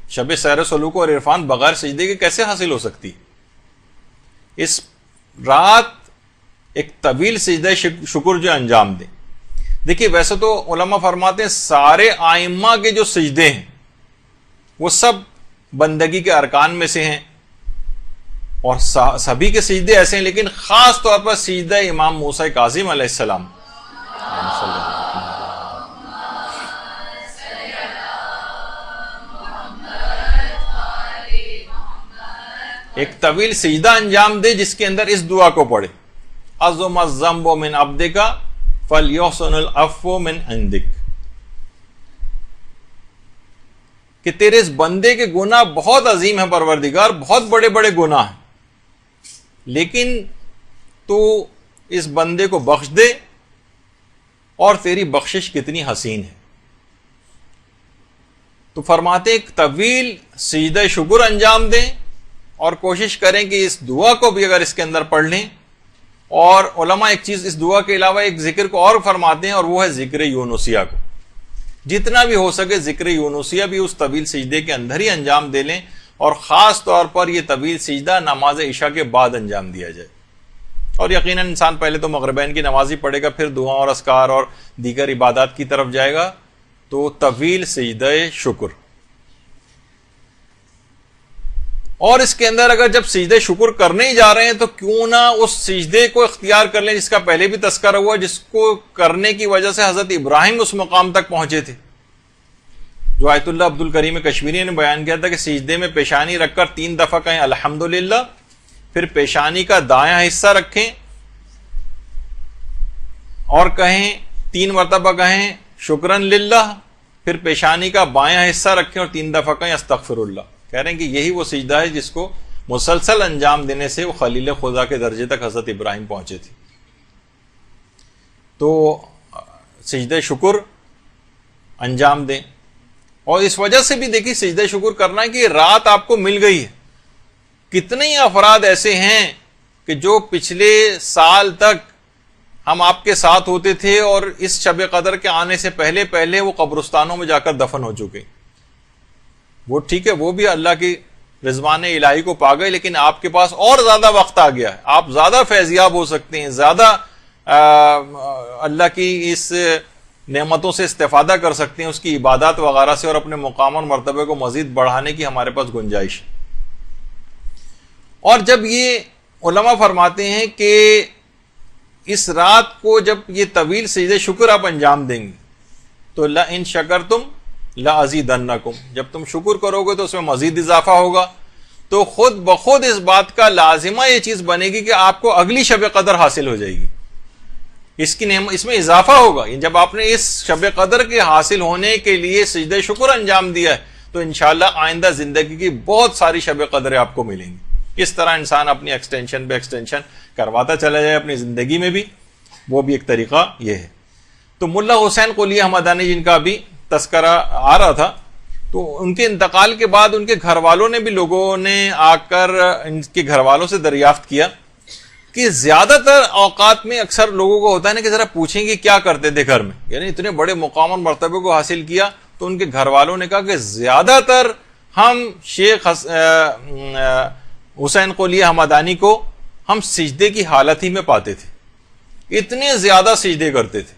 شب سیر سلوک اور عرفان بغیر سجدے کے کیسے حاصل ہو سکتی؟ اس رات ایک طویل سجدہ شکر جو انجام دیں. دیکھیے ویسے تو علماء فرماتے ہیں سارے آئمہ کے جو سجدے ہیں وہ سب بندگی کے ارکان میں سے ہیں اور سبھی کے سجدے ایسے ہیں، لیکن خاص طور پر سجدہ امام موسیٰ کاظم علیہ السلام ایک طویل سجدہ انجام دے جس کے اندر اس دعا کو پڑھے، عظم الذنب من عبدک فلیحسن العفو من عندک، کہ تیرے اس بندے کے گناہ بہت عظیم ہیں پروردگار، بہت بڑے بڑے گناہ ہیں، لیکن تو اس بندے کو بخش دے اور تیری بخشش کتنی حسین ہے. تو فرماتے ایک طویل سجدہ شکر انجام دیں اور کوشش کریں کہ اس دعا کو بھی اگر اس کے اندر پڑھ لیں. اور علماء ایک چیز اس دعا کے علاوہ ایک ذکر کو اور فرماتے ہیں اور وہ ہے ذکر یونسیہ کو. جتنا بھی ہو سکے ذکر یونسیہ بھی اس طویل سجدے کے اندر ہی انجام دے لیں، اور خاص طور پر یہ طویل سجدہ نماز عشاء کے بعد انجام دیا جائے. اور یقیناً انسان پہلے تو مغربین کی نماز ہی پڑھے گا، پھر دعا اور اذکار اور دیگر عبادات کی طرف جائے گا. تو طویل سجدہ شکر اور اس کے اندر اگر جب سجدے شکر کرنے ہی جا رہے ہیں تو کیوں نہ اس سجدے کو اختیار کر لیں جس کا پہلے بھی تذکرہ ہوا، جس کو کرنے کی وجہ سے حضرت ابراہیم اس مقام تک پہنچے تھے، جو آیت اللہ عبد الکریم کشمیری نے بیان کیا تھا کہ سجدے میں پیشانی رکھ کر 3 دفعہ کہیں الحمدللہ، پھر پیشانی کا دایاں حصہ رکھیں اور کہیں 3 مرتبہ کہیں شکرن للہ، پھر پیشانی کا بایاں حصہ رکھیں اور 3 دفعہ کہیں استغفر اللہ۔ کہہ رہے ہیں کہ یہی وہ سجدہ ہے جس کو مسلسل انجام دینے سے وہ خلیل خدا کے درجے تک حضرت ابراہیم پہنچے تھے۔ تو سجدہ شکر انجام دیں، اور اس وجہ سے بھی دیکھیے سجدہ شکر کرنا ہے کہ رات آپ کو مل گئی ہے۔ کتنے ہی افراد ایسے ہیں کہ جو پچھلے سال تک ہم آپ کے ساتھ ہوتے تھے اور اس شب قدر کے آنے سے پہلے پہلے وہ قبرستانوں میں جا کر دفن ہو چکے، وہ ٹھیک ہے، وہ بھی اللہ کی رضوان الہی کو پا گئے، لیکن آپ کے پاس اور زیادہ وقت آ گیا ہے، آپ زیادہ فیضیاب ہو سکتے ہیں، زیادہ اللہ کی اس نعمتوں سے استفادہ کر سکتے ہیں، اس کی عبادات وغیرہ سے، اور اپنے مقام اور مرتبے کو مزید بڑھانے کی ہمارے پاس گنجائش ہے۔ اور جب یہ علماء فرماتے ہیں کہ اس رات کو جب یہ طویل سجدہ شکر آپ انجام دیں گے تو لئن شکرتم لازیدنکم، جب تم شکر کرو گے تو اس میں مزید اضافہ ہوگا، تو خود بخود اس بات کا لازمہ یہ چیز بنے گی کہ آپ کو اگلی شب قدر حاصل ہو جائے گی، اس میں اضافہ ہوگا۔ جب آپ نے اس شب قدر کے حاصل ہونے کے لیے سجدہ شکر انجام دیا ہے تو انشاءاللہ آئندہ زندگی کی بہت ساری شب قدریں آپ کو ملیں گی۔ اس طرح انسان اپنی ایکسٹینشن پہ ایکسٹینشن کرواتا چلا جائے اپنی زندگی میں بھی، وہ بھی ایک طریقہ یہ ہے۔ تو ملا حسین قلیہ حمدانی جن کا بھی تذکرہ آ رہا تھا، تو ان کے انتقال کے بعد ان کے گھر والوں نے بھی، لوگوں نے آ کر ان کے گھر والوں سے دریافت کیا کہ زیادہ تر اوقات میں اکثر لوگوں کو ہوتا ہے نا کہ ذرا پوچھیں کہ کیا کرتے تھے گھر میں، یعنی اتنے بڑے مقام اور مرتبے کو حاصل کیا، تو ان کے گھر والوں نے کہا کہ زیادہ تر ہم شیخ حسین قلیہ حمدانی کو ہم سجدے کی حالت ہی میں پاتے تھے، اتنے زیادہ سجدے کرتے تھے،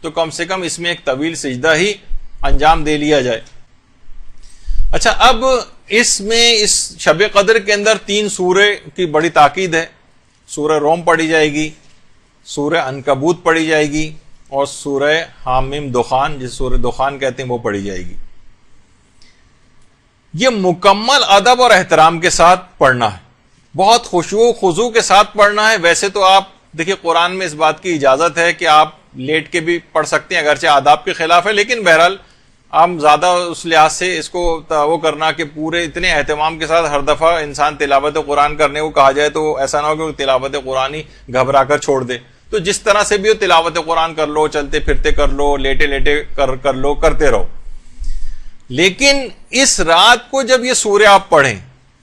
تو کم سے کم اس میں ایک طویل سجدہ ہی انجام دے لیا جائے۔ اچھا، اب اس میں اس شب قدر کے اندر 3 سورے کی بڑی تاکید ہے۔ سورہ روم پڑھی جائے گی، سورہ عنکبوت پڑھی جائے گی، اور سورہ حامیم دخان، جس سورہ دخان کہتے ہیں، وہ پڑھی جائے گی۔ یہ مکمل ادب اور احترام کے ساتھ پڑھنا ہے، بہت خشوع و خضوع کے ساتھ پڑھنا ہے۔ ویسے تو آپ دیکھیں قرآن میں اس بات کی اجازت ہے کہ آپ لیٹ کے بھی پڑھ سکتے ہیں، اگرچہ آداب کے خلاف ہے، لیکن بہرحال ہم زیادہ اس لحاظ سے اس کو وہ کرنا کہ پورے اتنے اہتمام کے ساتھ ہر دفعہ انسان تلاوت قرآن کرنے کو کہا جائے تو ایسا نہ ہو کہ تلاوت قرآن ہی گھبرا کر چھوڑ دے۔ تو جس طرح سے بھی ہو تلاوت قرآن کر لو، چلتے پھرتے کر لو، لیٹے لیٹے کر لو، کرتے رہو۔ لیکن اس رات کو جب یہ سورہ آپ پڑھیں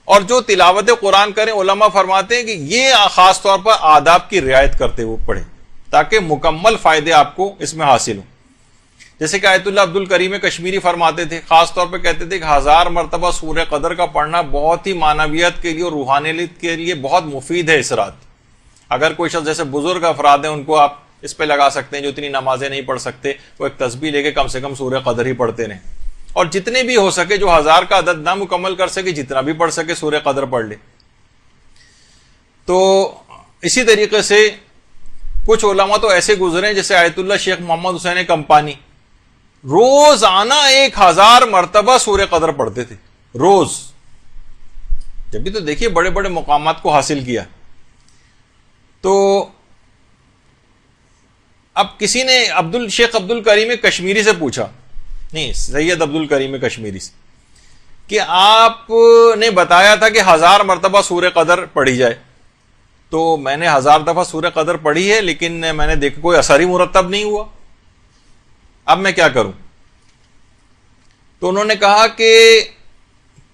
اور جو تلاوت قرآن کریں، علماء فرماتے ہیں کہ یہ خاص طور پر آداب کی رعایت کرتے ہوئے پڑھیں تاکہ مکمل فائدے آپ کو اس میں حاصل ہوں۔ جیسے کہ آیت اللہ عبد الکریم کشمیری فرماتے تھے، خاص طور پہ کہتے تھے کہ 1000 مرتبہ سورہ قدر کا پڑھنا بہت ہی معنویت کے لیے اور روحانیت کے لیے بہت مفید ہے اس رات۔ اگر کوئی شخص جیسے بزرگ افراد ہیں، ان کو آپ اس پہ لگا سکتے ہیں، جو اتنی نمازیں نہیں پڑھ سکتے، وہ ایک تسبیح لے کے کم سے کم سورہ قدر ہی پڑھتے رہیں، اور جتنے بھی ہو سکے، جو 1000 کا عدد نہ مکمل کر سکے، جتنا بھی پڑھ سکے سورہ قدر پڑھ لے۔ تو اسی طریقے سے کچھ علماء تو ایسے گزرے ہیں، جیسے آیت اللہ شیخ محمد حسین کمپانی، روزانہ 1000 مرتبہ سورہ قدر پڑھتے تھے روز۔ جب بھی تو دیکھیے بڑے بڑے مقامات کو حاصل کیا۔ تو اب کسی نے شیخ عبد الکریم کشمیری سے پوچھا، نہیں سید عبد الکریم کشمیری سے، کہ آپ نے بتایا تھا کہ 1000 مرتبہ سورہ قدر پڑھی جائے، تو میں نے 1000 دفعہ سورہ قدر پڑھی ہے، لیکن میں نے دیکھا کوئی اثر ہی مرتب نہیں ہوا، اب میں کیا کروں؟ تو انہوں نے کہا کہ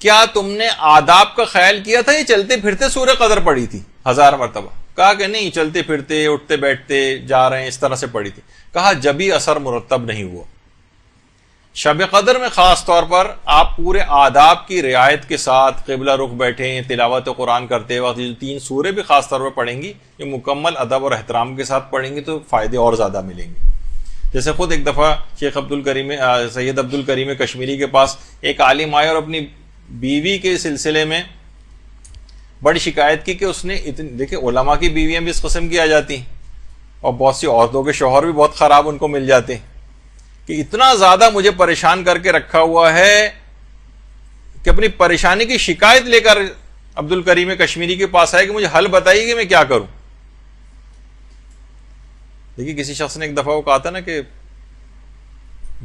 کیا تم نے آداب کا خیال کیا تھا، یہ چلتے پھرتے سورہ قدر پڑھی تھی 1000 مرتبہ؟ کہا کہ نہیں، چلتے پھرتے اٹھتے بیٹھتے جا رہے ہیں اس طرح سے پڑھی تھی۔ کہا جبھی اثر مرتب نہیں ہوا۔ شب قدر میں خاص طور پر آپ پورے آداب کی رعایت کے ساتھ قبلہ رخ بیٹھیں، تلاوت قرآن کرتے وقت یہ 3 سورے بھی خاص طور پر پڑھیں گی، یہ مکمل ادب اور احترام کے ساتھ پڑھیں گی تو فائدے اور زیادہ ملیں گے۔ جیسے خود ایک دفعہ شیخ سید عبد الکریم کشمیری کے پاس ایک عالم آئے اور اپنی بیوی کے سلسلے میں بڑی شکایت کی کہ اس نے دیکھیں علماء کی بیویاں بھی اس قسم کی آ جاتی ہیں، اور بہت سی عورتوں کے شوہر بھی بہت خراب ان کو مل جاتے ہیں، کہ اتنا زیادہ مجھے پریشان کر کے رکھا ہوا ہے کہ اپنی پریشانی کی شکایت لے کر عبد الکریم کشمیری کے پاس آئے کہ مجھے حل بتائیے کہ میں کیا کروں. دیکھیے کسی شخص نے ایک دفعہ وہ کہا تھا نا کہ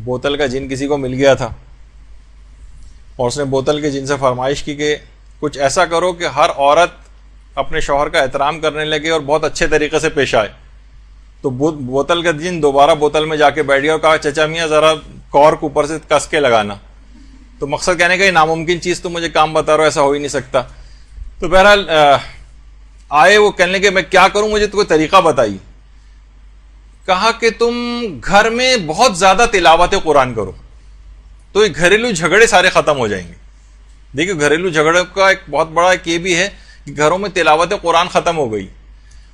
بوتل کا جن کسی کو مل گیا تھا، اور اس نے بوتل کے جن سے فرمائش کی کہ کچھ ایسا کرو کہ ہر عورت اپنے شوہر کا احترام کرنے لگے اور بہت اچھے طریقے سے پیش آئے. تو بوتل کا جن دوبارہ بوتل میں جا کے بیٹھ گیا اور کہا چچا میاں ذرا کارک اوپر سے کس کے لگانا. تو مقصد کہنے کا یہ ناممکن چیز تو مجھے کام بتا رہا ہو، ایسا ہو ہی نہیں سکتا. تو بہرحال آئے وہ کہنے کہ میں کیا کروں، مجھے تو کوئی طریقہ بتائیے. کہا کہ تم گھر میں بہت زیادہ تلاوت قرآن کرو تو یہ گھریلو جھگڑے سارے ختم ہو جائیں گے. دیکھیے گھریلو جھگڑے کا ایک بہت بڑا یہ بھی ہے کہ گھروں میں تلاوت قرآن ختم ہو گئی.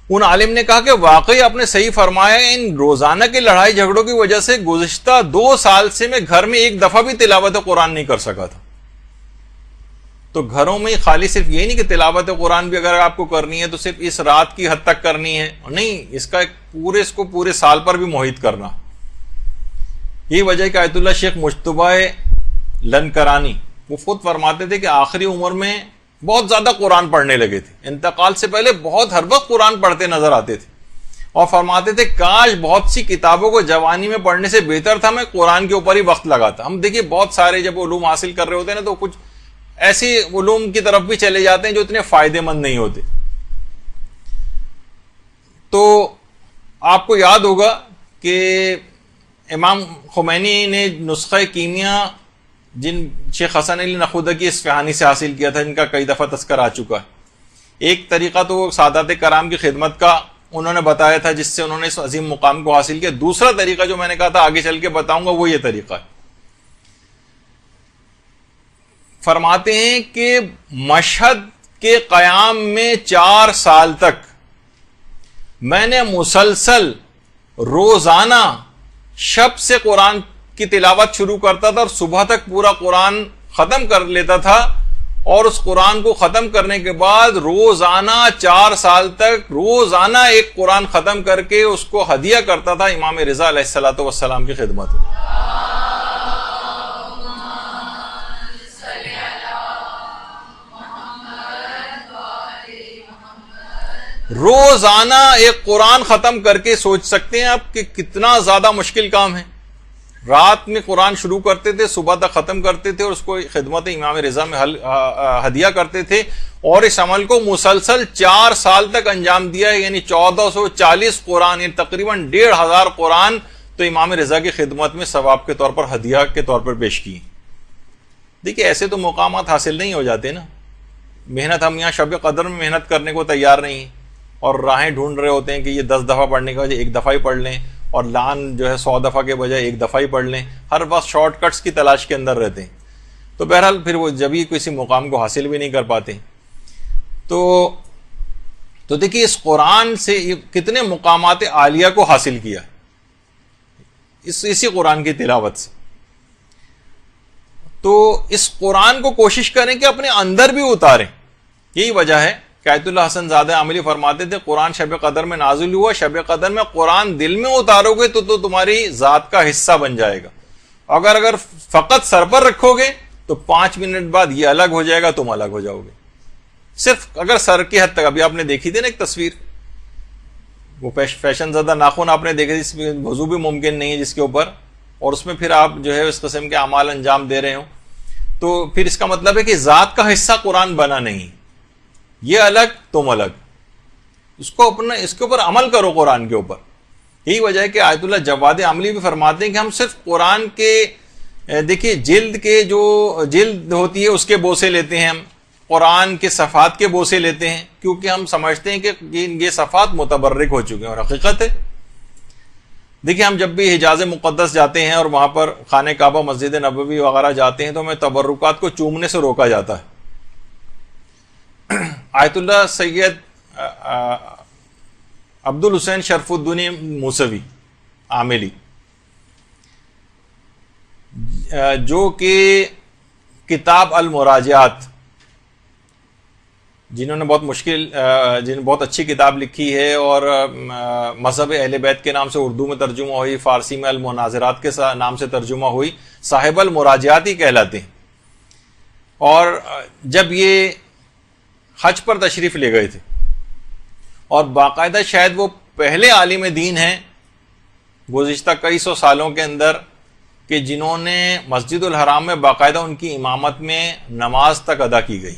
ان عالم نے کہا کہ واقعی آپ نے صحیح فرمایا، ان روزانہ کے لڑائی جھگڑوں کی وجہ سے گزشتہ 2 سال سے میں گھر میں ایک دفعہ بھی تلاوت قرآن نہیں کر سکا تھا. تو گھروں میں خالی صرف یہ نہیں کہ تلاوت قرآن بھی اگر آپ کو کرنی ہے تو صرف اس رات کی حد تک کرنی ہے، نہیں، اس کا ایک اس کو پورے سال پر بھی محیط کرنا. یہی وجہ ہے کہ آیت اللہ شیخ مجتبہ لنکرانی وہ خود فرماتے تھے کہ آخری عمر میں بہت زیادہ قرآن پڑھنے لگے تھے، انتقال سے پہلے بہت ہر وقت قرآن پڑھتے نظر آتے تھے، اور فرماتے تھے کاش بہت سی کتابوں کو جوانی میں پڑھنے سے بہتر تھا میں قرآن کے اوپر ہی وقت لگاتا. ہم دیکھیے بہت سارے جب علوم حاصل کر رہے ہوتے ہیں نا تو کچھ ایسی علوم کی طرف بھی چلے جاتے ہیں جو اتنے فائدے مند نہیں ہوتے. تو آپ کو یاد ہوگا کہ امام خمینی نے نسخہ کیمیا جن شیخ حسن علی نخودگی اصفہانی سے حاصل کیا تھا، جن کا کئی دفعہ تذکر آ چکا ہے. ایک طریقہ تو سادات کرام کی خدمت کا انہوں نے بتایا تھا جس سے انہوں نے اس عظیم مقام کو حاصل کیا. دوسرا طریقہ جو میں نے کہا تھا آگے چل کے بتاؤں گا وہ یہ طریقہ ہے. فرماتے ہیں کہ مشہد کے قیام میں 4 سال تک میں نے مسلسل روزانہ شب سے قرآن کی تلاوت شروع کرتا تھا اور صبح تک پورا قرآن ختم کر لیتا تھا، اور اس قرآن کو ختم کرنے کے بعد روزانہ 4 سال تک روزانہ ایک قرآن ختم کر کے اس کو ہدیہ کرتا تھا امام رضا علیہ الصلوۃ والسلام کی خدمت میں. روزانہ ایک قرآن ختم کر کے سوچ سکتے ہیں آپ کہ کتنا زیادہ مشکل کام ہے. رات میں قرآن شروع کرتے تھے، صبح تک ختم کرتے تھے اور اس کو خدمت امام رضا میں ہدیہ کرتے تھے، اور اس عمل کو مسلسل 4 سال تک انجام دیا ہے. یعنی 1440 قرآن، یعنی تقریباً 1500 قرآن تو امام رضا کی خدمت میں ثواب کے طور پر ہدیہ کے طور پر پیش کی. دیکھیے ایسے تو مقامات حاصل نہیں ہو جاتے نا. محنت ہم یہاں شب قدر میں محنت کرنے کو تیار نہیں ہیں اور راہیں ڈھونڈ رہے ہوتے ہیں کہ یہ 10 دفعہ پڑھنے کے بجائے 1 دفعہ ہی پڑھ لیں، اور لان جو ہے 100 دفعہ کے بجائے 1 دفعہ ہی پڑھ لیں. ہر وقت شارٹ کٹس کی تلاش کے اندر رہتے ہیں. تو بہرحال پھر وہ جبھی کسی مقام کو حاصل بھی نہیں کر پاتے. تو دیکھیے اس قرآن سے کتنے مقامات عالیہ کو حاصل کیا اسی قرآن کی تلاوت سے. تو اس قرآن کو کوشش کریں کہ اپنے اندر بھی اتاریں. یہی وجہ ہے کہ آیت اللہ حسن زادہ عاملی فرماتے تھے قرآن شب قدر میں نازل ہوا، شب قدر میں قرآن دل میں اتارو گے تو تمہاری ذات کا حصہ بن جائے گا. اگر فقط سر پر رکھو گے تو 5 منٹ بعد یہ الگ ہو جائے گا، تم الگ ہو جاؤ گے. صرف اگر سر کی حد تک، ابھی آپ نے دیکھی تھی نا ایک تصویر، وہ فیشن زدہ ناخن آپ نے دیکھے جس میں وضو بھی ممکن نہیں ہے جس کے اوپر، اور اس میں پھر آپ جو ہے اس قسم کے اعمال انجام دے رہے ہوں، تو پھر اس کا مطلب ہے کہ ذات کا حصہ قرآن بنا نہیں، یہ الگ تم الگ. اس کے اوپر عمل کرو قرآن کے اوپر. یہی وجہ ہے کہ آیت اللہ جواد عملی بھی فرماتے ہیں کہ ہم صرف قرآن کے دیکھیے جو جلد ہوتی ہے اس کے بوسے لیتے ہیں، ہم قرآن کے صفحات کے بوسے لیتے ہیں کیونکہ ہم سمجھتے ہیں کہ یہ صفحات متبرک ہو چکے ہیں، اور حقیقت ہے. دیکھیے ہم جب بھی حجاز مقدس جاتے ہیں اور وہاں پر خانہ کعبہ، مسجد نبوی وغیرہ جاتے ہیں تو ہمیں تبرکات کو چومنے سے روکا جاتا ہے. آیت اللہ سید عبد الحسین شرف الدین موسوی عاملی، جو کہ کتاب المراجعات جنہوں نے بہت اچھی کتاب لکھی ہے اور مذہب اہل بیت کے نام سے اردو میں ترجمہ ہوئی، فارسی میں المناظرات کے نام سے ترجمہ ہوئی، صاحب المراجعات ہی کہلاتے ہیں۔ اور جب یہ حج پر تشریف لے گئے تھے، اور باقاعدہ شاید وہ پہلے عالم دین ہیں گزشتہ کئی سو سالوں کے اندر کہ جنہوں نے مسجد الحرام میں باقاعدہ ان کی امامت میں نماز تک ادا کی گئی،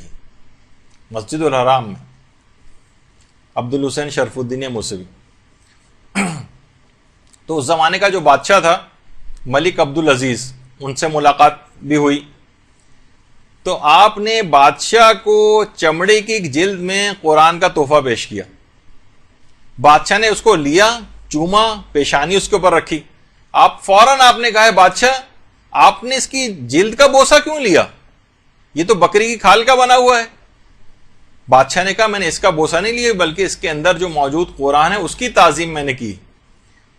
مسجد الحرام میں، عبد الحسین شرف الدین موسوی۔ تو اس زمانے کا جو بادشاہ تھا ملک عبد العزیز، ان سے ملاقات بھی ہوئی، تو آپ نے بادشاہ کو چمڑے کی ایک جلد میں قرآن کا تحفہ پیش کیا۔ بادشاہ نے اس کو لیا، چوما، پیشانی اس کے اوپر رکھی۔ فوراً آپ نے کہا ہے بادشاہ آپ نے اس کی جلد کا بوسہ کیوں لیا؟ یہ تو بکری کی کھال کا بنا ہوا ہے۔ بادشاہ نے کہا میں نے اس کا بوسہ نہیں لیا بلکہ اس کے اندر جو موجود قرآن ہے اس کی تعظیم میں نے کی۔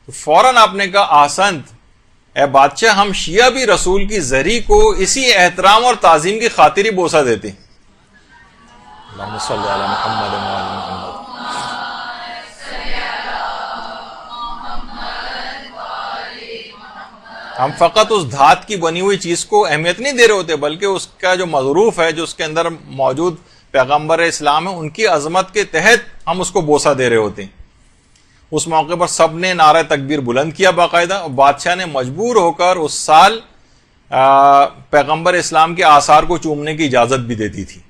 تو فوراً آپ نے کہا احسنت، اے بادشاہ ہم شیعہ بھی رسول کی زری کو اسی احترام اور تعظیم کی خاطر ہی بوسہ دیتے ہیں۔ اللہم صلی علی محمد و علی محمد۔ ہم فقط اس دھات کی بنی ہوئی چیز کو اہمیت نہیں دے رہے ہوتے بلکہ اس کا جو مظروف ہے، جو اس کے اندر موجود پیغمبر اسلام ہے، ان کی عظمت کے تحت ہم اس کو بوسہ دے رہے ہوتے ہیں۔ اس موقع پر سب نے نعرہ تکبیر بلند کیا باقاعدہ، اور بادشاہ نے مجبور ہو کر اس سال پیغمبر اسلام کے آثار کو چومنے کی اجازت بھی دیتی تھی۔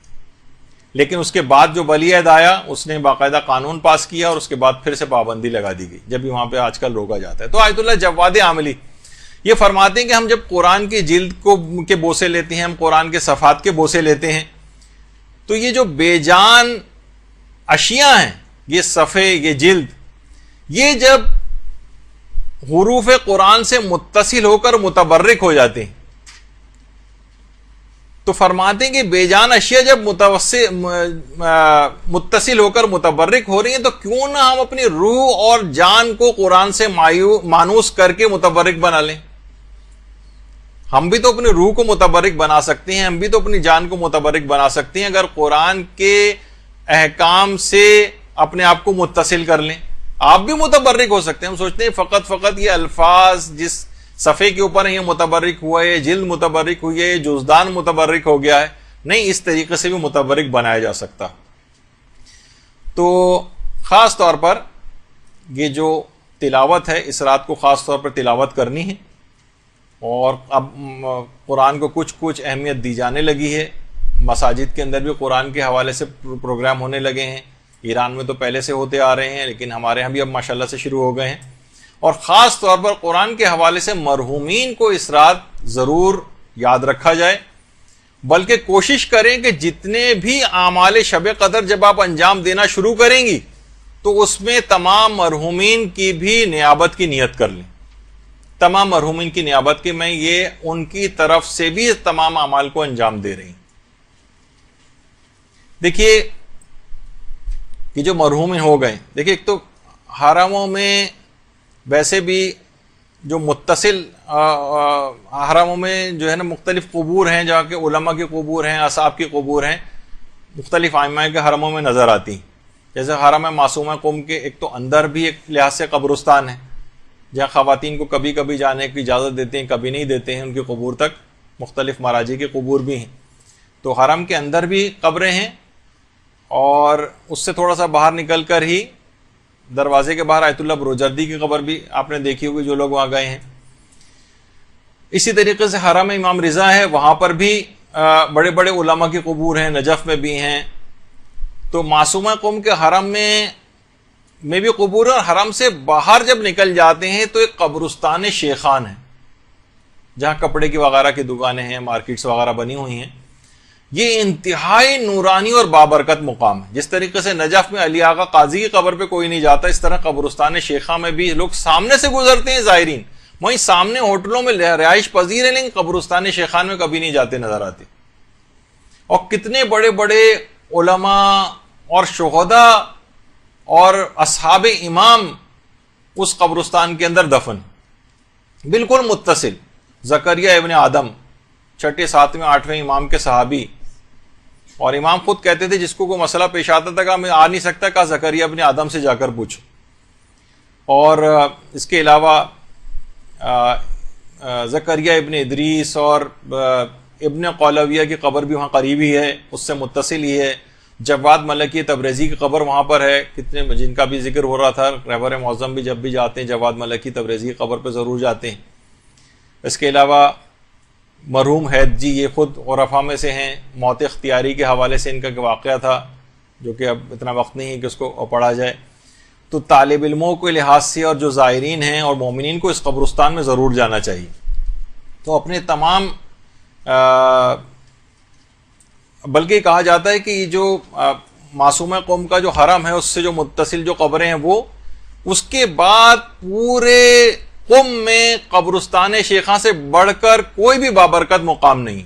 لیکن اس کے بعد جو ولی عہد آیا اس نے باقاعدہ قانون پاس کیا اور اس کے بعد پھر سے پابندی لگا دی گئی، جب بھی وہاں پہ آج کل روکا جاتا ہے۔ تو آیت اللہ جواد عاملی یہ فرماتے ہیں کہ ہم جب قرآن کی جلد کے بوسے لیتے ہیں، ہم قرآن کے صفحات کے بوسے لیتے ہیں، تو یہ جو بے جان اشیاء ہیں، یہ صفحے، یہ جلد، یہ جب حروف قرآن سے متصل ہو کر متبرک ہو جاتے ہیں تو فرماتے ہیں کہ بے جان اشیاء جب متصل ہو کر متبرک ہو رہی ہیں تو کیوں نہ ہم اپنی روح اور جان کو قرآن سے مانوس کر کے متبرک بنا لیں۔ ہم بھی تو اپنی روح کو متبرک بنا سکتے ہیں، ہم بھی تو اپنی جان کو متبرک بنا سکتے ہیں اگر قرآن کے احکام سے اپنے آپ کو متصل کر لیں۔ آپ بھی متبرک ہو سکتے ہیں۔ ہم سوچتے ہیں فقط یہ الفاظ جس صفحے کے اوپر یہ متبرک ہوا ہے، جلد متبرک ہوئی ہے، جزدان متبرک ہو گیا ہے، نہیں، اس طریقے سے بھی متبرک بنایا جا سکتا۔ تو خاص طور پر یہ جو تلاوت ہے، اس رات کو خاص طور پر تلاوت کرنی ہے، اور اب قرآن کو کچھ اہمیت دی جانے لگی ہے۔ مساجد کے اندر بھی قرآن کے حوالے سے پروگرام ہونے لگے ہیں۔ ایران میں تو پہلے سے ہوتے آ رہے ہیں لیکن ہمارے ہاں بھی اب ماشاءاللہ سے شروع ہو گئے ہیں، اور خاص طور پر قرآن کے حوالے سے مرحومین کو اس رات ضرور یاد رکھا جائے، بلکہ کوشش کریں کہ جتنے بھی اعمال شب قدر جب آپ انجام دینا شروع کریں گی تو اس میں تمام مرحومین کی بھی نیابت کی نیت کر لیں، تمام مرحومین کی نیابت کہ میں یہ ان کی طرف سے بھی تمام اعمال کو انجام دے رہی ہوں۔ دیکھیے کہ جو مرحومین ہو گئے، دیکھیے ایک تو حرموں میں ویسے بھی جو متصل حرموں میں جو ہے نا مختلف قبور ہیں، جہاں کے علماء کی قبور ہیں، اصحاب کی قبور ہیں، مختلف ائمہ کے حرموں میں نظر آتی ہیں۔ جیسے حرم معصومہ قم کے ایک تو اندر بھی ایک لحاظ سے قبرستان ہے جہاں خواتین کو کبھی کبھی جانے کی اجازت دیتے ہیں، کبھی نہیں دیتے ہیں، ان کی قبور تک مختلف مراجع کی قبور بھی ہیں۔ تو حرم کے اندر بھی قبریں ہیں، اور اس سے تھوڑا سا باہر نکل کر ہی دروازے کے باہر آیت اللہ بروجردی کی قبر بھی آپ نے دیکھی ہوگی جو لوگ وہاں گئے ہیں۔ اسی طریقے سے حرم امام رضا ہے، وہاں پر بھی بڑے بڑے علماء کی قبور ہیں، نجف میں بھی ہیں۔ تو معصومہ قوم کے حرم میں بھی قبور ہیں، اور حرم سے باہر جب نکل جاتے ہیں تو ایک قبرستان شیخان ہے جہاں کپڑے کی وغیرہ کی دکانیں ہیں، مارکیٹس وغیرہ بنی ہوئی ہیں۔ یہ انتہائی نورانی اور بابرکت مقام ہے۔ جس طریقے سے نجف میں علی آقا قاضی کی قبر پہ کوئی نہیں جاتا، اس طرح قبرستان شیخہ میں بھی لوگ سامنے سے گزرتے ہیں زائرین، وہیں سامنے ہوٹلوں میں رہائش پذیر ہیں لیکن قبرستان شیخان میں کبھی نہیں جاتے نظر آتے۔ اور کتنے بڑے بڑے علماء اور شہداء اور اصحاب امام اس قبرستان کے اندر دفن، بالکل متصل۔ زکریا ابن آدم، چھٹے 7ویں 8ویں امام کے صحابی، اور امام خود کہتے تھے جس کو کوئی مسئلہ پیش آتا تھا کہ میں آ نہیں سکتا، کہا زکریا ابن آدم سے جا کر پوچھو. اور اس کے علاوہ زکریا ابن ادریس اور ابن قولویہ کی قبر بھی وہاں قریب ہی ہے، اس سے متصل ہی ہے. جواد ملکی تبریزی کی قبر وہاں پر ہے، کتنے جن کا بھی ذکر ہو رہا تھا. رہبر معظم بھی جب بھی جاتے ہیں جواد ملکی تبریزی کی قبر پہ ضرور جاتے ہیں. اس کے علاوہ مرحوم حید جی، یہ خود عرفا میں سے ہیں. موت اختیاری کے حوالے سے ان کا واقعہ تھا جو کہ اب اتنا وقت نہیں ہے کہ اس کو پڑھا جائے. تو طالب علموں کے لحاظ سے اور جو زائرین ہیں اور مومنین کو اس قبرستان میں ضرور جانا چاہیے. تو اپنے تمام بلکہ کہا جاتا ہے کہ یہ جو معصومہ قوم کا جو حرم ہے اس سے جو متصل جو قبریں ہیں وہ اس کے بعد پورے قم میں قبرستان شیخاں سے بڑھ کر کوئی بھی بابرکت مقام نہیں.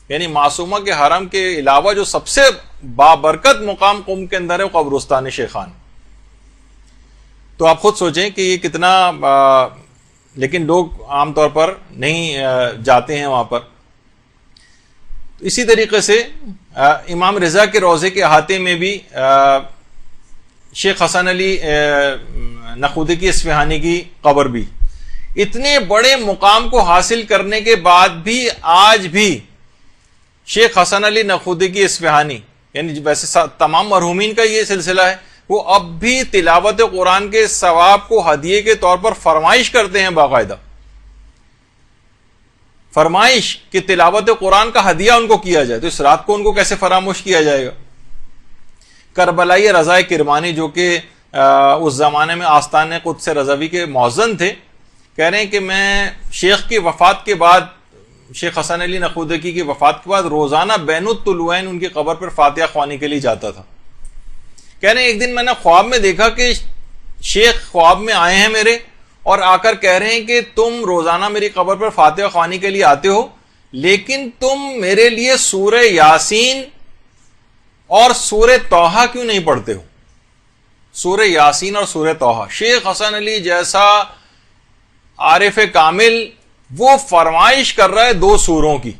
یعنی معصومہ کے حرم کے علاوہ جو سب سے بابرکت مقام قم کے اندر ہے وہ قبرستان شیخان. تو آپ خود سوچیں کہ یہ کتنا لیکن لوگ عام طور پر نہیں جاتے ہیں وہاں پر. اسی طریقے سے امام رضا کے روضے کے احاطے میں بھی شیخ حسن علی نخودکی اصفہانی کی قبر بھی. اتنے بڑے مقام کو حاصل کرنے کے بعد بھی آج بھی شیخ حسن علی نخودکی اصفہانی، یعنی ویسے تمام مرحومین کا یہ سلسلہ ہے، وہ اب بھی تلاوت قرآن کے ثواب کو ہدیے کے طور پر فرمائش کرتے ہیں. باقاعدہ فرمائش کہ تلاوت قرآن کا ہدیہ ان کو کیا جائے. تو اس رات کو ان کو کیسے فراموش کیا جائے گا. کربلائی رضا کرمانی جو کہ اس زمانے میں آستان قدس رضوی کے مؤذن تھے، کہہ رہے ہیں کہ میں شیخ کی وفات کے بعد، شیخ حسن علی نخودکی کی وفات کے بعد روزانہ بین الطلوعین ان کی قبر پر فاتحہ خوانی کے لیے جاتا تھا. کہہ رہے ہیں ایک دن میں نے خواب میں دیکھا کہ شیخ خواب میں آئے ہیں میرے اور آ کر کہہ رہے ہیں کہ تم روزانہ میری قبر پر فاتحہ خوانی کے لیے آتے ہو، لیکن تم میرے لیے سورہ یاسین اور سورہ طٰہٰ کیوں نہیں پڑھتے ہو. سورہ یاسین اور سورہ طٰہٰ. شیخ حسن علی جیسا عارف کامل وہ فرمائش کر رہا ہے دو سوروں کی.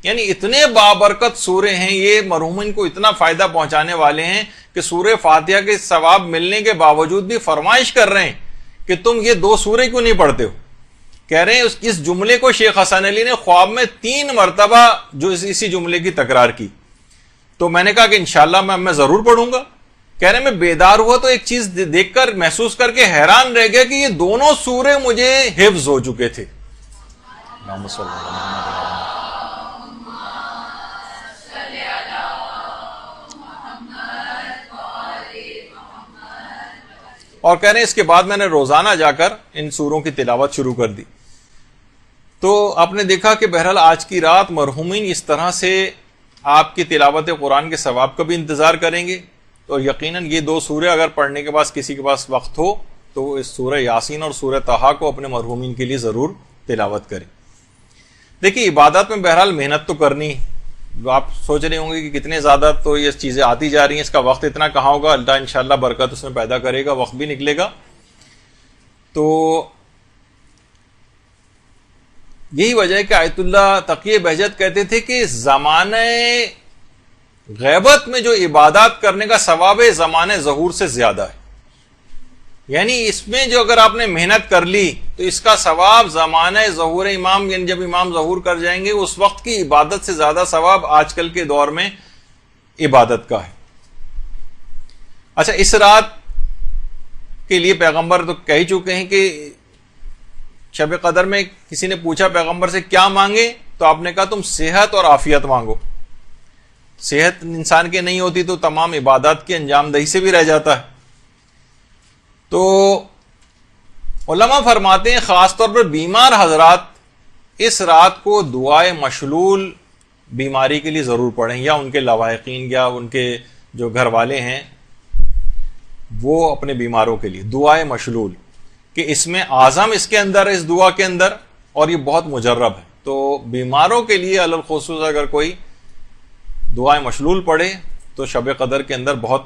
یعنی اتنے بابرکت سورے ہیں یہ، مرحومین کو اتنا فائدہ پہنچانے والے ہیں کہ سورہ فاتحہ کے ثواب ملنے کے باوجود بھی فرمائش کر رہے ہیں کہ تم یہ دو سورے کیوں نہیں پڑھتے ہو. کہہ رہے ہیں اس جملے کو شیخ حسن علی نے خواب میں 3 مرتبہ جو اسی جملے کی تکرار کی. تو میں نے کہا کہ انشاءاللہ میں ضرور پڑھوں گا. کہہ رہے ہیں میں بیدار ہوا تو ایک چیز دیکھ کر محسوس کر کے حیران رہ گیا کہ یہ دونوں سورے مجھے حفظ ہو چکے تھے. اور کہہ رہے ہیں اس کے بعد میں نے روزانہ جا کر ان سوروں کی تلاوت شروع کر دی. تو آپ نے دیکھا کہ بہرحال آج کی رات مرحومین اس طرح سے آپ کی تلاوت قرآن کے ثواب کا بھی انتظار کریں گے. تو یقیناً یہ 2 سورے اگر پڑھنے کے بعد کسی کے پاس وقت ہو تو اس سورہ یاسین اور سورہ طٰہٰ کو اپنے مرحومین کے لیے ضرور تلاوت کریں. دیکھیے عبادات میں بہرحال محنت تو کرنی. آپ سوچ رہے ہوں گے کہ کتنے زیادہ تو یہ چیزیں آتی جا رہی ہیں، اس کا وقت اتنا کہاں ہوگا. اللہ انشاءاللہ برکت اس میں پیدا کرے گا، وقت بھی نکلے گا. تو یہی وجہ ہے کہ آیت اللہ تقی بہجت کہتے تھے کہ زمانہ غیبت میں جو عبادات کرنے کا ثواب ہے زمانہ ظہور سے زیادہ ہے. یعنی اس میں جو اگر آپ نے محنت کر لی تو اس کا ثواب زمانہ ظہور امام، یعنی جب امام ظہور کر جائیں گے اس وقت کی عبادت سے زیادہ ثواب آج کل کے دور میں عبادت کا ہے. اچھا، اس رات کے لیے پیغمبر تو کہہ ہی چکے ہیں کہ شب قدر میں کسی نے پوچھا پیغمبر سے کیا مانگے تو آپ نے کہا تم صحت اور عافیت مانگو. صحت انسان کی نہیں ہوتی تو تمام عبادات کی انجام دہی سے بھی رہ جاتا ہے. تو علماء فرماتے ہیں خاص طور پر بیمار حضرات اس رات کو دعائے مشلول بیماری کے لیے ضرور پڑھیں، یا ان کے لواحقین یا ان کے جو گھر والے ہیں وہ اپنے بیماروں کے لیے دعائے مشلول، کہ اس میں اعظم اس کے اندر اس دعا کے اندر، اور یہ بہت مجرب ہے. تو بیماروں کے لیے علی الخصوص اگر کوئی دعائے مشلول پڑھے تو شب قدر کے اندر بہت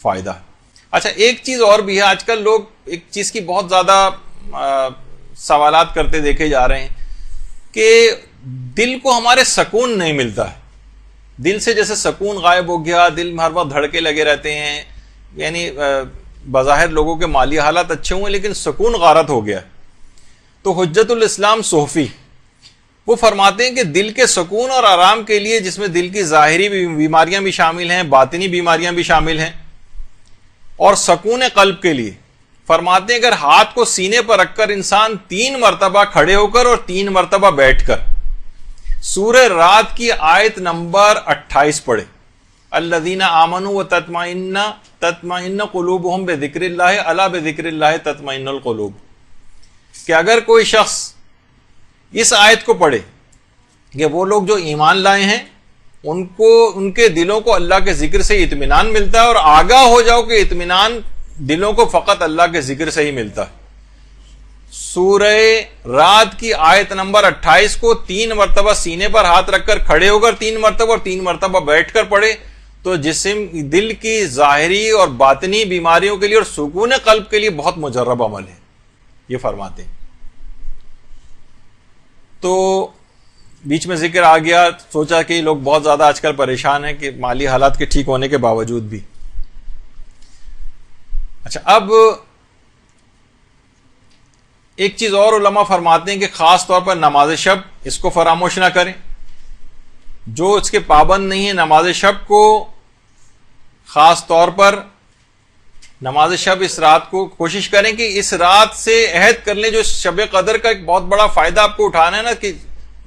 فائدہ ہے. اچھا، ایک چیز اور بھی ہے، آج کل لوگ ایک چیز کی بہت زیادہ سوالات کرتے دیکھے جا رہے ہیں کہ دل کو ہمارے سکون نہیں ملتا ہے. دل سے جیسے سکون غائب ہو گیا، دل میں ہر وقت دھڑکے لگے رہتے ہیں، یعنی بظاہر لوگوں کے مالی حالات اچھے ہوئے لیکن سکون غارت ہو گیا. تو حجت الاسلام صوفی وہ فرماتے ہیں کہ دل کے سکون اور آرام کے لیے، جس میں دل کی ظاہری بیماریاں بھی شامل ہیں، باطنی بیماریاں بھی شامل ہیں، اور سکون قلب کے لیے فرماتے ہیں اگر ہاتھ کو سینے پر رکھ کر انسان 3 مرتبہ کھڑے ہو کر اور 3 مرتبہ بیٹھ کر سورہ رات کی آیت نمبر 28 پڑھے، الذین آمنوا وتطمئن قلوبہم بذکر اللہ الا بذکر اللہ تطمئن القلوب، کہ اگر کوئی شخص اس آیت کو پڑھے کہ وہ لوگ جو ایمان لائے ہیں ان کے دلوں کو اللہ کے ذکر سے اطمینان ملتا ہے، اور آگاہ ہو جاؤ کہ اطمینان دلوں کو فقط اللہ کے ذکر سے ہی ملتا ہے. سورہ رات کی آیت نمبر 28 کو 3 مرتبہ سینے پر ہاتھ رکھ کر کھڑے ہو کر 3 مرتبہ اور 3 مرتبہ بیٹھ کر پڑھے تو جسم دل کی ظاہری اور باطنی بیماریوں کے لیے اور سکون قلب کے لیے بہت مجرب عمل ہے، یہ فرماتے ہیں. تو بیچ میں ذکر آ گیا، سوچا کہ لوگ بہت زیادہ آج کل پریشان ہیں کہ مالی حالات کے ٹھیک ہونے کے باوجود بھی. اچھا، اب ایک چیز اور علماء فرماتے ہیں کہ خاص طور پر نماز شب اس کو فراموش نہ کریں. جو اس کے پابند نہیں ہے نماز شب کو، خاص طور پر نماز شب اس رات کو کوشش کریں کہ اس رات سے عہد کر لیں. جو شب قدر کا ایک بہت بڑا فائدہ آپ کو اٹھانا ہے نا کہ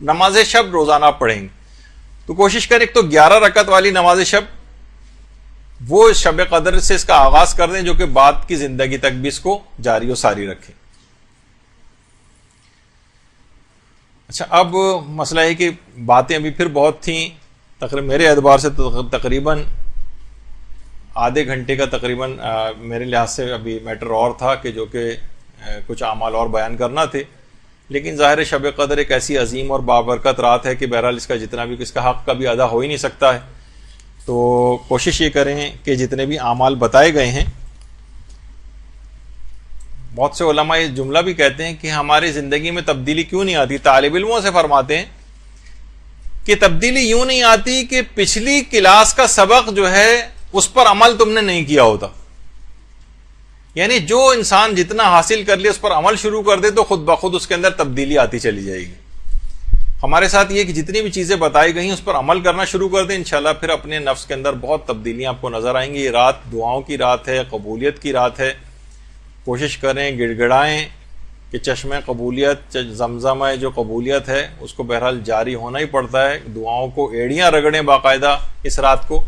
نماز شب روزانہ آپ پڑھیں گے، تو کوشش کریں ایک تو 11 رکعت والی نماز شب وہ شب قدر سے اس کا آغاز کر دیں، جو کہ بعد کی زندگی تک بھی اس کو جاری و ساری رکھیں. اچھا، اب مسئلہ ہے کہ باتیں ابھی پھر بہت تھیں، تقریباً میرے اعتبار سے تقریباً آدھے گھنٹے کا تقریباً میرے لحاظ سے ابھی میٹر اور تھا کہ جو کہ کچھ اعمال اور بیان کرنا تھے، لیکن ظاہر شب قدر ایک ایسی عظیم اور بابرکت رات ہے کہ بہرحال اس کا جتنا بھی اس کا حق کبھی ادا ہو ہی نہیں سکتا ہے. تو کوشش یہ کریں کہ جتنے بھی اعمال بتائے گئے ہیں، بہت سے علماء یہ جملہ بھی کہتے ہیں کہ ہماری زندگی میں تبدیلی کیوں نہیں آتی. طالب علموں سے فرماتے ہیں کہ تبدیلی یوں نہیں آتی کہ پچھلی کلاس کا سبق جو ہے اس پر عمل تم نے نہیں کیا ہوتا. یعنی جو انسان جتنا حاصل کر لے اس پر عمل شروع کر دے تو خود بخود اس کے اندر تبدیلی آتی چلی جائے گی. ہمارے ساتھ یہ کہ جتنی بھی چیزیں بتائی گئی ہیں اس پر عمل کرنا شروع کر دیں، انشاءاللہ پھر اپنے نفس کے اندر بہت تبدیلیاں آپ کو نظر آئیں گی. یہ رات دعاؤں کی رات ہے، قبولیت کی رات ہے. کوشش کریں، گڑ گڑائیں کہ چشمہ قبولیت، زمزم ہے جو قبولیت ہے اس کو بہرحال جاری ہونا ہی پڑتا ہے. دعاؤں کو ایڑیاں رگڑیں باقاعدہ اس رات کو،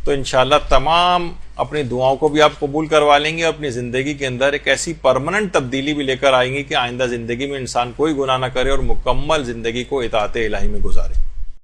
تو انشاءاللہ تمام اپنی دعاؤں کو بھی آپ قبول کروا لیں گے. اپنی زندگی کے اندر ایک ایسی پرماننٹ تبدیلی بھی لے کر آئیں گے کہ آئندہ زندگی میں انسان کوئی گناہ نہ کرے اور مکمل زندگی کو اطاعت الہی میں گزارے.